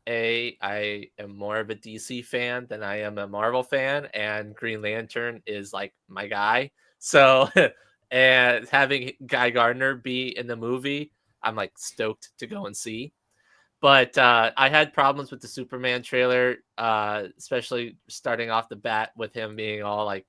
B: I am more of a DC fan than I am a Marvel fan, and Green Lantern is like my guy. So, and having Guy Gardner be in the movie, I'm like stoked to go and see. But I had problems with the Superman trailer, especially starting off the bat with him being all like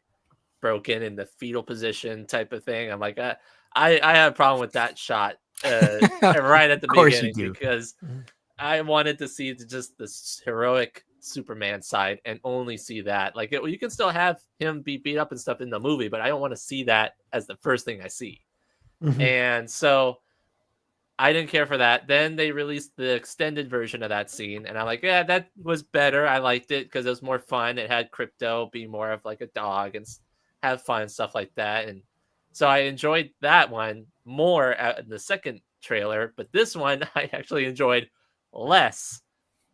B: broken in the fetal position type of thing. I'm like, I had a problem with that shot right at the
A: Of course you
B: beginning
A: do.
B: because
C: Mhm.
B: I wanted to see just this heroic Superman side and only see that. Like, you can still have him be beat up and stuff in the movie, but I don't want to see that as the first thing I see.
C: Mhm.
B: And so I didn't care for that. Then they released the extended version of that scene, and I'm like, yeah, that was better. I liked it because it was more fun. It had Crypto be more of like a dog and have fun and stuff like that. And so I enjoyed that one more in the second trailer, but this one I actually enjoyed less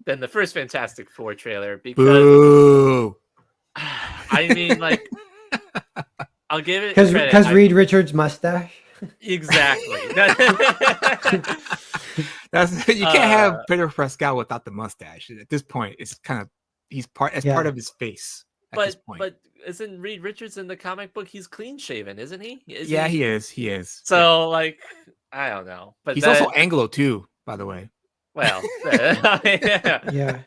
B: than the first Fantastic Four trailer because
A: Boo.
B: I mean, like, I'll give it
C: Because
B: credit.
C: Reed Richards' mustache.
B: Exactly.
A: That's you can't have Pedro Pascal without the mustache. At this point, it's kind of part
C: Yeah.
A: of his face at this point.
B: But isn't Reed Richards in the comic book? He's clean shaven, isn't he?
A: Yeah, he is. He is.
B: So like, I don't know. But
A: he's
B: then,
A: also Anglo too, by the way.
B: well, yeah.
C: Yeah.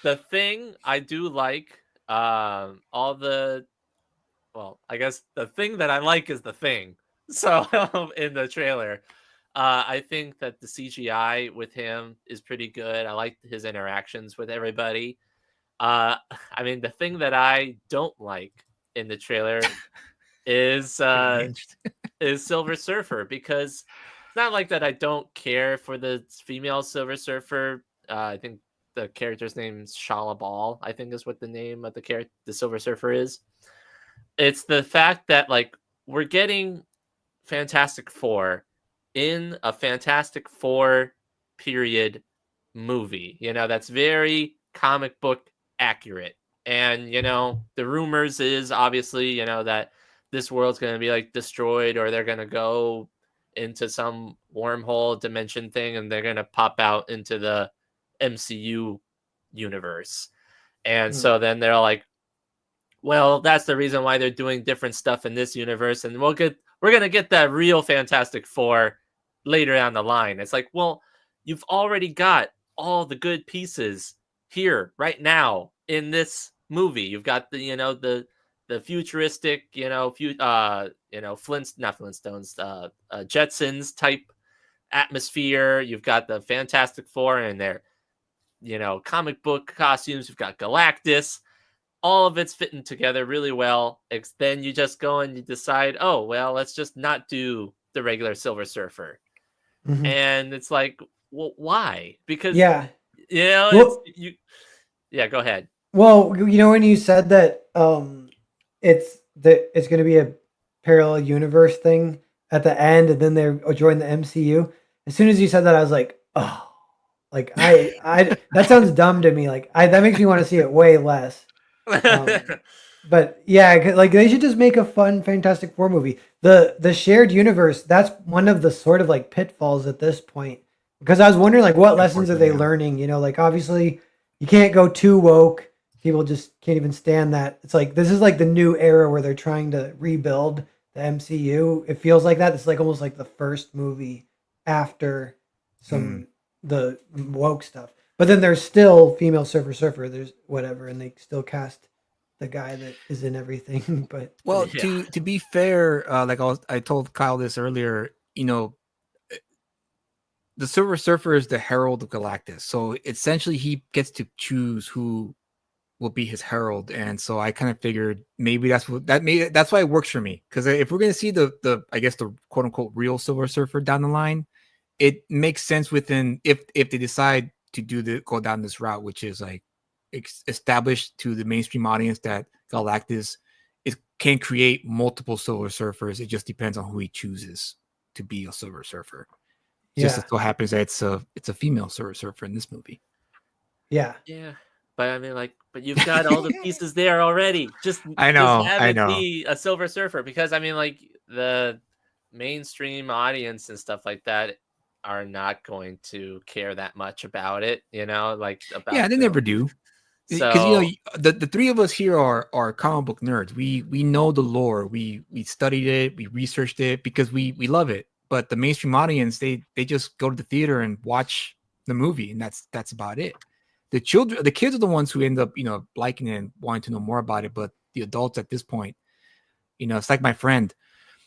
B: The Thing I do like. All the, well, I guess the thing that I like is The Thing. So in the trailer, I think that the CGI with him is pretty good. I like his interactions with everybody. I mean, the thing that I don't like in the trailer is Silver Surfer, because it's not like that I don't care for the female Silver Surfer. I think the character's name's Shala Ball, I think is what the name of the Silver Surfer is. It's the fact that like we're getting Fantastic Four in a Fantastic Four period movie, that's very comic book accurate. And the rumors is obviously that this world's going to be like destroyed, or they're going to go into some wormhole dimension thing and they're going to pop out into the MCU universe. And so then they're like, well, that's the reason why they're doing different stuff in this universe, and we're going to get that real Fantastic Four later down the line. It's like, well, you've already got all the good pieces here right now in this movie. You've got the futuristic, not Flintstones, Jetsons type atmosphere. You've got the Fantastic Four and their, comic book costumes. You've got Galactus. All of it's fitting together really well. Then you just go and you decide, oh, well, let's just not do the regular Silver Surfer.
C: Mhm.
B: And it's like, well, why? Because,
C: Yeah.
B: go ahead.
C: Well, when you said that it's going to be a parallel universe thing at the end, and then they're join the MCU. As soon as you said that, I was like, oh, like I that sounds dumb to me. Like that makes me want to see it way less. But yeah, like they should just make a fun Fantastic Four movie. The shared universe, that's one of the sort of like pitfalls at this point. Because I was wondering like what lessons are they learning? Like obviously you can't go too woke. People just can't even stand that. It's like this is like the new era where they're trying to rebuild the MCU. It feels like that. It's like almost like the first movie after the woke stuff. But then there's still female surfer, there's whatever, and they still cast the guy that is in everything. But
A: Well,
B: Yeah.
A: to be fair, like I told Kyle this earlier, the Silver Surfer is the Herald of Galactus. So essentially, he gets to choose who will be his herald, and so I kind of figured maybe that's why it works for me. Because if we're gonna see the I guess the quote unquote real Silver Surfer down the line, it makes sense within if they decide to go down this route, which is like established to the mainstream audience that Galactus can create multiple Silver Surfers. It just depends on who he chooses to be a Silver Surfer. Just as so happens that it's a female Silver Surfer in this movie.
C: yeah,
B: But I mean, like, but you've got all the pieces there already. Just
A: I know,
B: have
A: I
B: it
A: know.
B: be a Silver Surfer, because I mean, like, the mainstream audience and stuff like that are not going to care that much about it. Like about
A: Yeah, they never do. Because
B: So
A: the three of us here are comic book nerds. We know the lore. We studied it. We researched it because we love it. But the mainstream audience, they just go to the theater and watch the movie, and that's about it. The kids are the ones who end up liking it and wanting to know more about it. But the adults at this point, it's like my friend.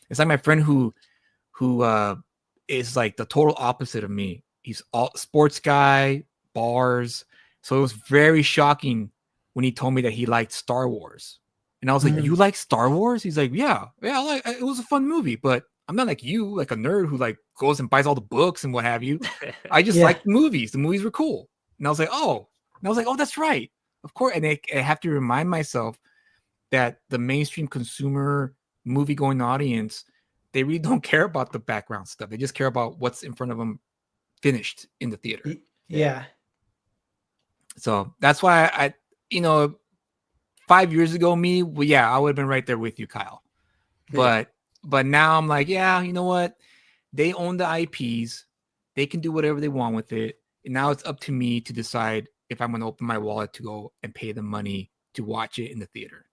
A: It's like my friend who is like the total opposite of me. He's all sports guy, bars. So it was very shocking when he told me that he liked Star Wars. And I was like, "You like Star Wars?" He's like, "Yeah, it was a fun movie, but I'm not like you, like a nerd who like goes and buys all the books and what have you. I just like the movies. The movies were cool." And I was like, "Oh." And I was like, "Oh, that's right. Of course." And I have to remind myself that the mainstream consumer movie-going audience, they really don't care about the background stuff. They just care about what's in front of them finished in the theater.
C: Yeah.
A: So that's why I 5 years ago, I would have been right there with you, Kyle. But now I'm like, yeah, you know what? They own the IPs. They can do whatever they want with it. And now it's up to me to decide if I'm going to open my wallet to go and pay the money to watch it in the theater.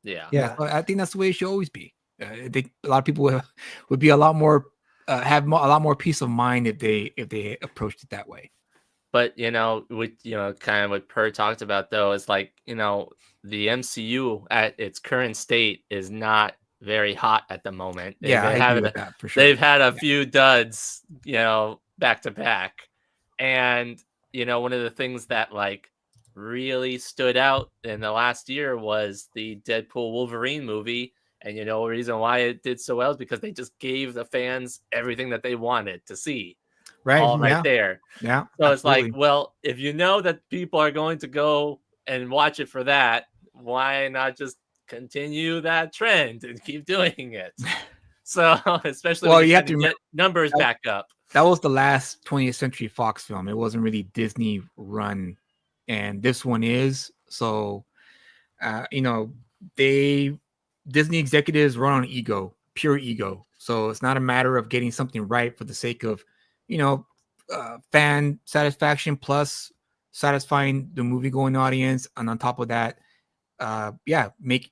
C: Yeah.
A: I think that's the way it should always be. I think a lot of people would be a lot more have a lot more peace of mind if they approached it that way.
B: But kind of what Per talked about though is like the MCU at its current state is not very hot at the moment.
A: I agree with that for sure.
B: They've had a few duds, back to back, and one of the things that like really stood out in the last year was the Deadpool Wolverine movie. And the reason why it did so well is because they just gave the fans everything that they wanted to see. Right there.
A: Yeah.
B: So it's like, well, if you know that people are going to go and watch it for that, why not just continue that trend and keep doing it? So especially when you have to get numbers back up.
A: That was the last 20th Century Fox film. It wasn't really Disney run, and this one is. So, Disney executives run on ego, pure ego. So it's not a matter of getting something right for the sake of, fan satisfaction plus satisfying the movie-going audience, and on top of that,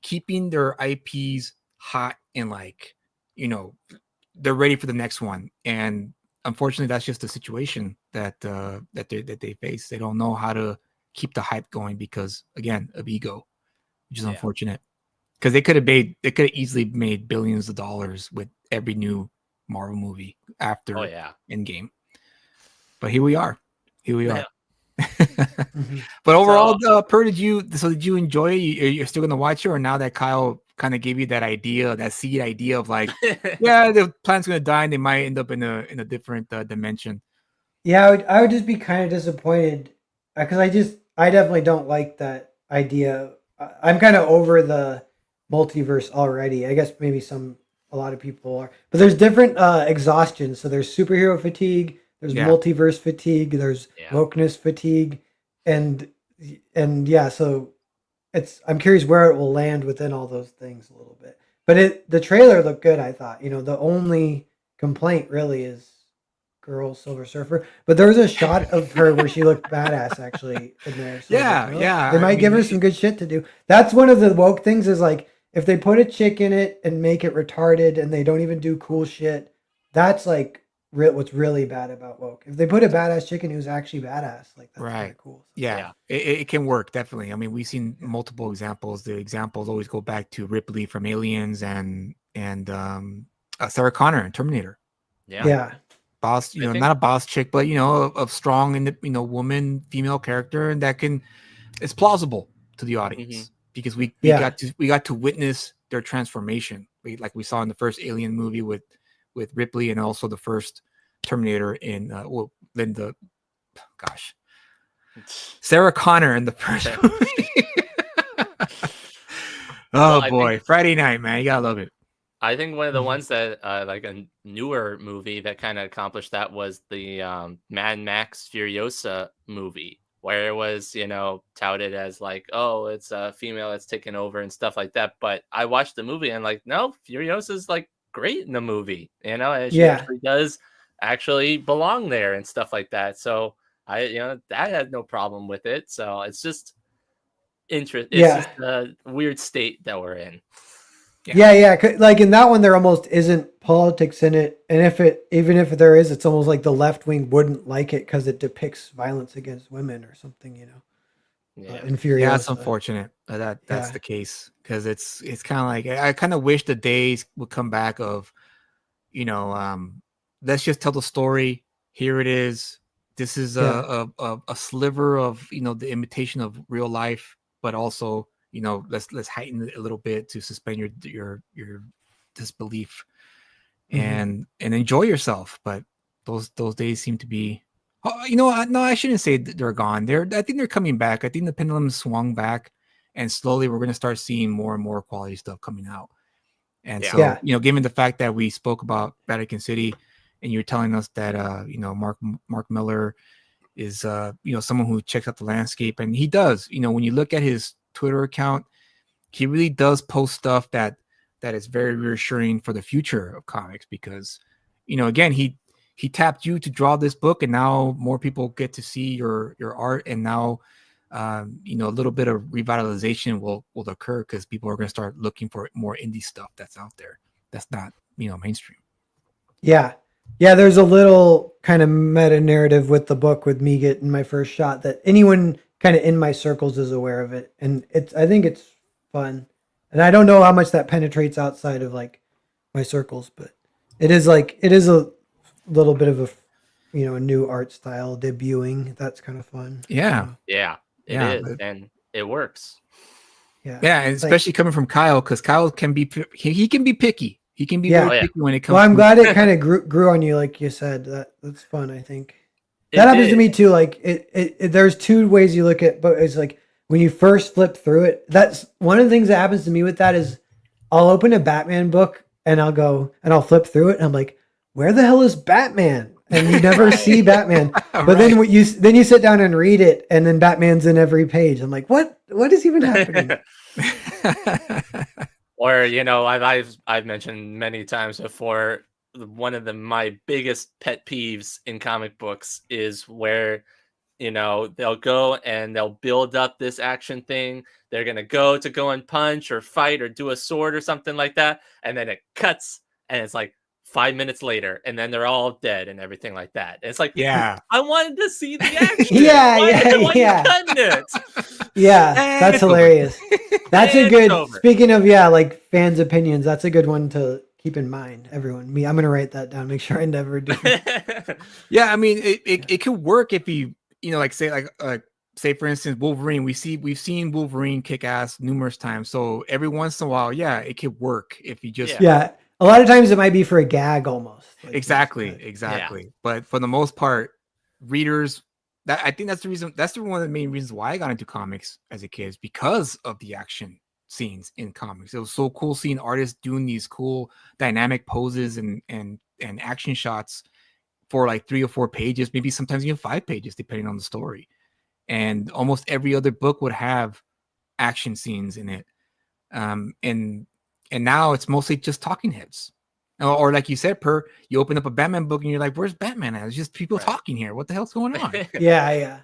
A: keeping their IPs hot and like, they're ready for the next one. And unfortunately, that's just the situation that they face. They don't know how to keep the hype going because, again, of ego, which is unfortunate. Because they could have easily made billions of dollars with every new Marvel movie after Endgame. But here we are.
B: Yeah.
A: But overall, Per, did you enjoy it? You're still gonna watch it, or now that Kyle kind of gave you that idea, that seed idea of like, the planet's gonna die and they might end up in a different dimension?
C: Yeah, I would just be kind of disappointed because I definitely don't like that idea. I'm kind of over the multiverse already. I guess maybe a lot of people are, but there's different exhaustion. So there's superhero fatigue, there's multiverse fatigue, there's wokeness fatigue, and so I'm curious where it will land within all those things a little bit. But the trailer looked good, I thought. The only complaint really is girl Silver Surfer, but there was a shot of her where she looked badass actually in there. So they might give her some good shit to do. That's one of the woke things is like, if they put a chick in it and make it retarded and they don't even do cool shit, that's like what's really bad about woke. If they put a badass chicken who's actually badass, like that's kind
A: Right.
C: of cool. So,
A: Yeah, it can work, definitely. I mean, we've seen multiple examples. The examples always go back to Ripley from Aliens and Sarah Connor in Terminator.
C: yeah.
A: Boss,
B: I think-
A: not a boss chick, but of strong and woman, female character, and it's plausible to the audience because we got to witness their transformation. We saw in the first Alien movie with Ripley, and also the first Terminator in Sarah Connor in the first movie.
B: Well,
A: boy, Friday night, man, you gotta love it.
B: I think one of the ones that like a newer movie that kind of accomplished that was the Mad Max Furiosa movie, where it was, touted as like, oh, it's a female that's taken over and stuff like that. But I watched the movie and like, no, Furiosa's like great in the movie, and she actually does actually belong there and stuff like that. So I had no problem with it. So it's just interesting. It's just a weird state that we're in.
C: Yeah. Like in that one, there almost isn't politics in it, and even if there is, it's almost like the left wing wouldn't like it because it depicts violence against women or something, in Furiosa.
A: Yeah, it's unfortunate that's the case, because it's kind of like, I kind of wish the days would come back of, let's just tell the story. Here it is. This is a sliver of the imitation of real life, but also let's heighten it a little bit to suspend your disbelief and enjoy yourself. But those days seem to be, no, I shouldn't say they're gone. I think they're coming back. I think the pendulum swung back, and slowly we're going to start seeing more and more quality stuff coming out. And so, given the fact that we spoke about Vatican City, and you're telling us that Mark Miller is someone who checks out the landscape, and he does. When you look at his Twitter account, he really does post stuff that is very reassuring for the future of comics, because again, he tapped you to draw this book, and now more people get to see your art, and now a little bit of revitalization will occur, because people are going to start looking for more indie stuff that's out there that's not mainstream.
C: Yeah, there's a little kind of meta narrative with the book, with me getting my first shot, that anyone kind of in my circles is aware of it, and I think it's fun, and I don't know how much that penetrates outside of like my circles, but it is a little bit of a new art style debuting. That's kind of fun.
B: It is, and it works.
C: Yeah,
A: and especially coming from Kyle, because Kyle can be he can be picky. He can be very picky when it comes.
C: Well, I'm glad it kind of grew on you, like you said. That's fun. I think that happens to me too. Like there's two ways you look at, but it's like when you first flip through it. That's one of the things that happens to me with that is I'll open a Batman book and I'll flip through it and I'm like, where the hell is Batman? And you never see Batman. But then you sit down and read it, and then Batman's in every page. I'm like, what is even happening?
B: Or I've mentioned many times before, one of my biggest pet peeves in comic books is where they'll go and they'll build up this action thing. They're gonna go and punch or fight or do a sword or something like that, and then it cuts and it's like 5 minutes later, and then they're all dead and everything like that. It's like, I wanted to see the action. Why you cutting it?
C: Yeah, that's hilarious. That's a good. Speaking of like fans' opinions, that's a good one to keep in mind. Everyone, I'm gonna write that down. Make sure I never do.
A: I mean, it could work if you say for instance Wolverine. We've seen Wolverine kick ass numerous times. So every once in a while, it could work if you just
C: A lot of times it might be for a gag almost. Like,
A: exactly. But for the most part, readers, I think that's the reason. That's one of the main reasons why I got into comics as a kid, is because of the action scenes in comics. It was so cool seeing artists doing these cool dynamic poses and action shots for like 3 or 4 pages, maybe sometimes even 5 pages, depending on the story. And almost every other book would have action scenes in it. And now it's mostly just talking heads. Or like you said, you open up a Batman book and you're like, where's Batman at? It's just people talking here. What the hell's going on?
C: Yeah.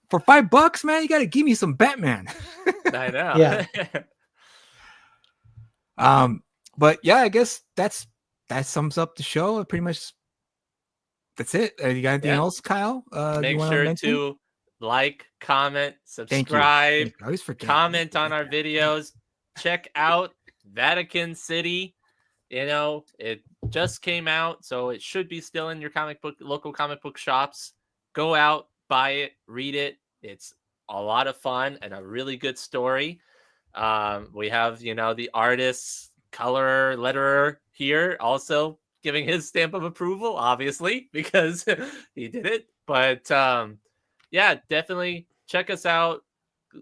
A: For $5, man, you got to give me some Batman.
B: I know.
A: But I guess that sums up the show. It pretty much That's it. You got anything
B: Yeah.
A: else, Kyle? Do you
B: Make
A: want to
B: sure
A: mention?
B: to like, comment,
A: Thank you.
B: subscribe,
A: I always forget.
B: comment on our videos. Check out Vatican City. You know, it just came out, so it should be still in your local comic book shops. Go out, buy it, read it. It's a lot of fun and a really good story. We have, the artist's color letterer here also giving his stamp of approval, obviously, because he did it. But yeah, definitely check us out.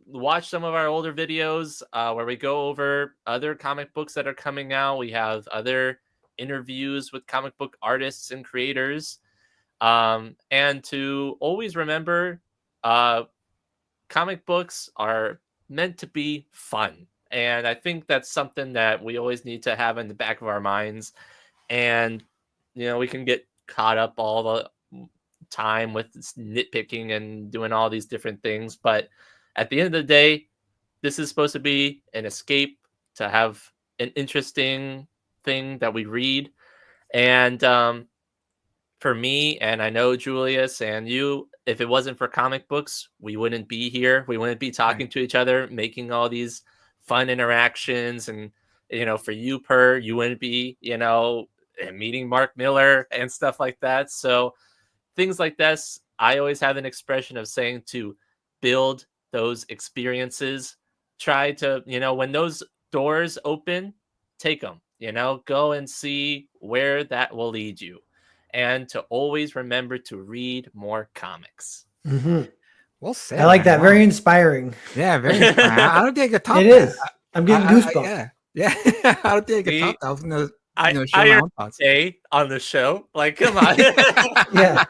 B: Watch some of our older videos where we go over other comic books that are coming out. We have other interviews with comic book artists and creators. And to always remember, comic books are meant to be fun. And I think that's something that we always need to have in the back of our minds. And, we can get caught up all the time with nitpicking and doing all these different things. But at the end of the day, this is supposed to be an escape, to have an interesting thing that we read. And for me, and I know Julius and you, if it wasn't for comic books, we wouldn't be here. We wouldn't be talking to each other, making all these fun interactions. And, for you, you wouldn't be, meeting Mark Miller and stuff like that. So things like this, I always have an expression of saying to build those experiences. Try to, when those doors open, take them, go and see where that will lead you. And to always remember to read more comics.
C: Mm-hmm.
A: Well said.
C: I like that.
A: Wow.
C: Very inspiring.
A: Yeah, very inspiring. I don't think I could top
C: It
A: that.
C: is. I'm getting goosebumps.
A: Yeah. I don't think I could top that. I was going to share my own thoughts.
B: On the show. Like, come on.
C: Yeah.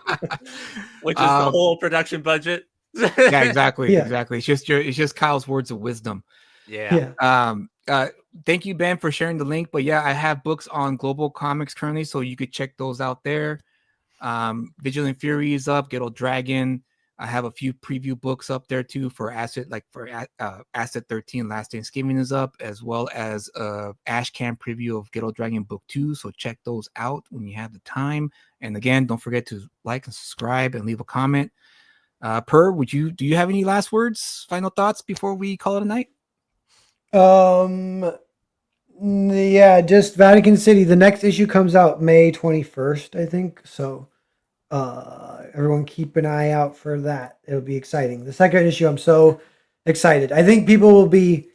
B: Which is the whole production budget.
A: Yeah, exactly.
C: Yeah.
A: Exactly. It's just Kyle's words of wisdom.
B: Yeah.
A: Thank you, Ben, for sharing the link. But yeah, I have books on Global Comics currently, so you could check those out there. Vigilant Fury is up, Ghetto Dragon. I have a few preview books up there too for Asset 13, Last Thanksgiving is up, as well as Ash Can preview of Ghetto Dragon Book 2. So check those out when you have the time. And again, don't forget to like and subscribe and leave a comment. Do you have any last words, final thoughts before we call it a night?
C: Yeah, just Vatican City. The next issue comes out May 21st, I think. So everyone keep an eye out for that. It'll be exciting. The second issue, I'm so excited. I think people will be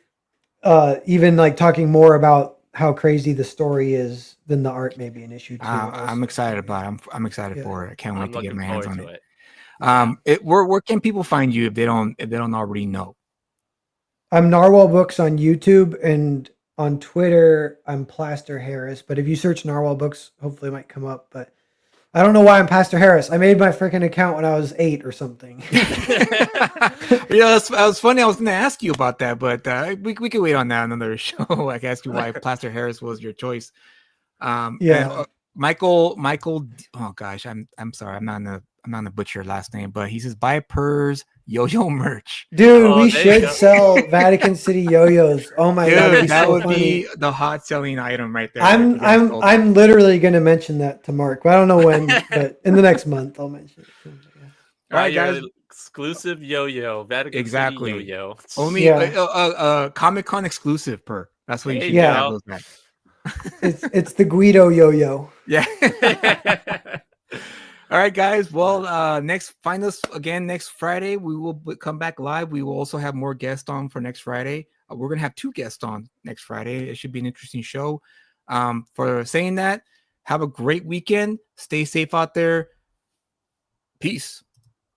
C: even like talking more about how crazy the story is than the art maybe in issue 2.
A: I'm excited about it. I'm excited for it. I can't wait to get my hands on it. Where can people find you if they don't already know?
C: I'm Narwhal Books on YouTube, and on Twitter I'm Plaster Harris. But if you search Narwhal Books, hopefully it might come up. But I don't know why I'm Pastor Harris. I made my freaking account when I was 8 or something.
A: Yeah, that was funny. I was going to ask you about that, but we can wait on that on another show. I can ask you why Plaster Harris was your choice. Michael. Oh gosh, I'm sorry. I'm not gonna butcher your last name, but he says buy Purr's Yoyo merch.
C: Dude, we should sell Vatican City yo-yos. Oh my god,
A: that
C: so
A: would
C: funny.
A: be the hot selling item right there.
C: I'm literally gonna mention that to Mark. I don't know when, but in the next month I'll mention it. Yeah.
B: All right, guys. Exclusive yo-yo, Vatican City yo-yo.
A: Only Comic-Con exclusive per. That's what you should
C: do. It's the Guido yo-yo.
A: Yeah. All right, guys. Well, find us again next Friday. We will come back live. We will also have more guests on for next Friday. We're gonna have 2 guests on next Friday. It should be an interesting show. For saying that, have a great weekend. Stay safe out there. Peace.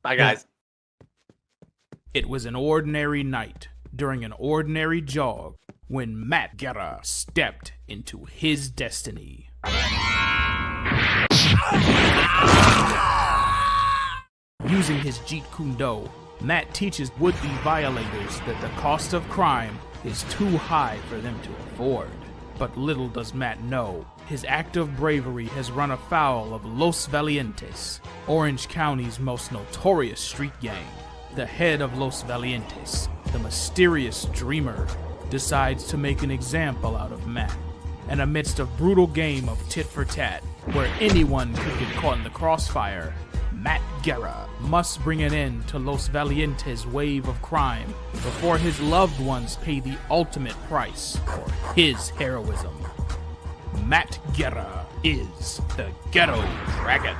B: Bye, guys.
I: It was an ordinary night during an ordinary jog when Matt Guerra stepped into his destiny. Using his Jeet Kune Do, Matt teaches would-be violators that the cost of crime is too high for them to afford. But little does Matt know, his act of bravery has run afoul of Los Valientes, Orange County's most notorious street gang. The head of Los Valientes, the mysterious Dreamer, decides to make an example out of Matt. And amidst a brutal game of tit-for-tat, where anyone could get caught in the crossfire, Matt Guerra must bring an end to Los Valientes' wave of crime before his loved ones pay the ultimate price for his heroism. Matt Guerra is the Ghetto Dragon.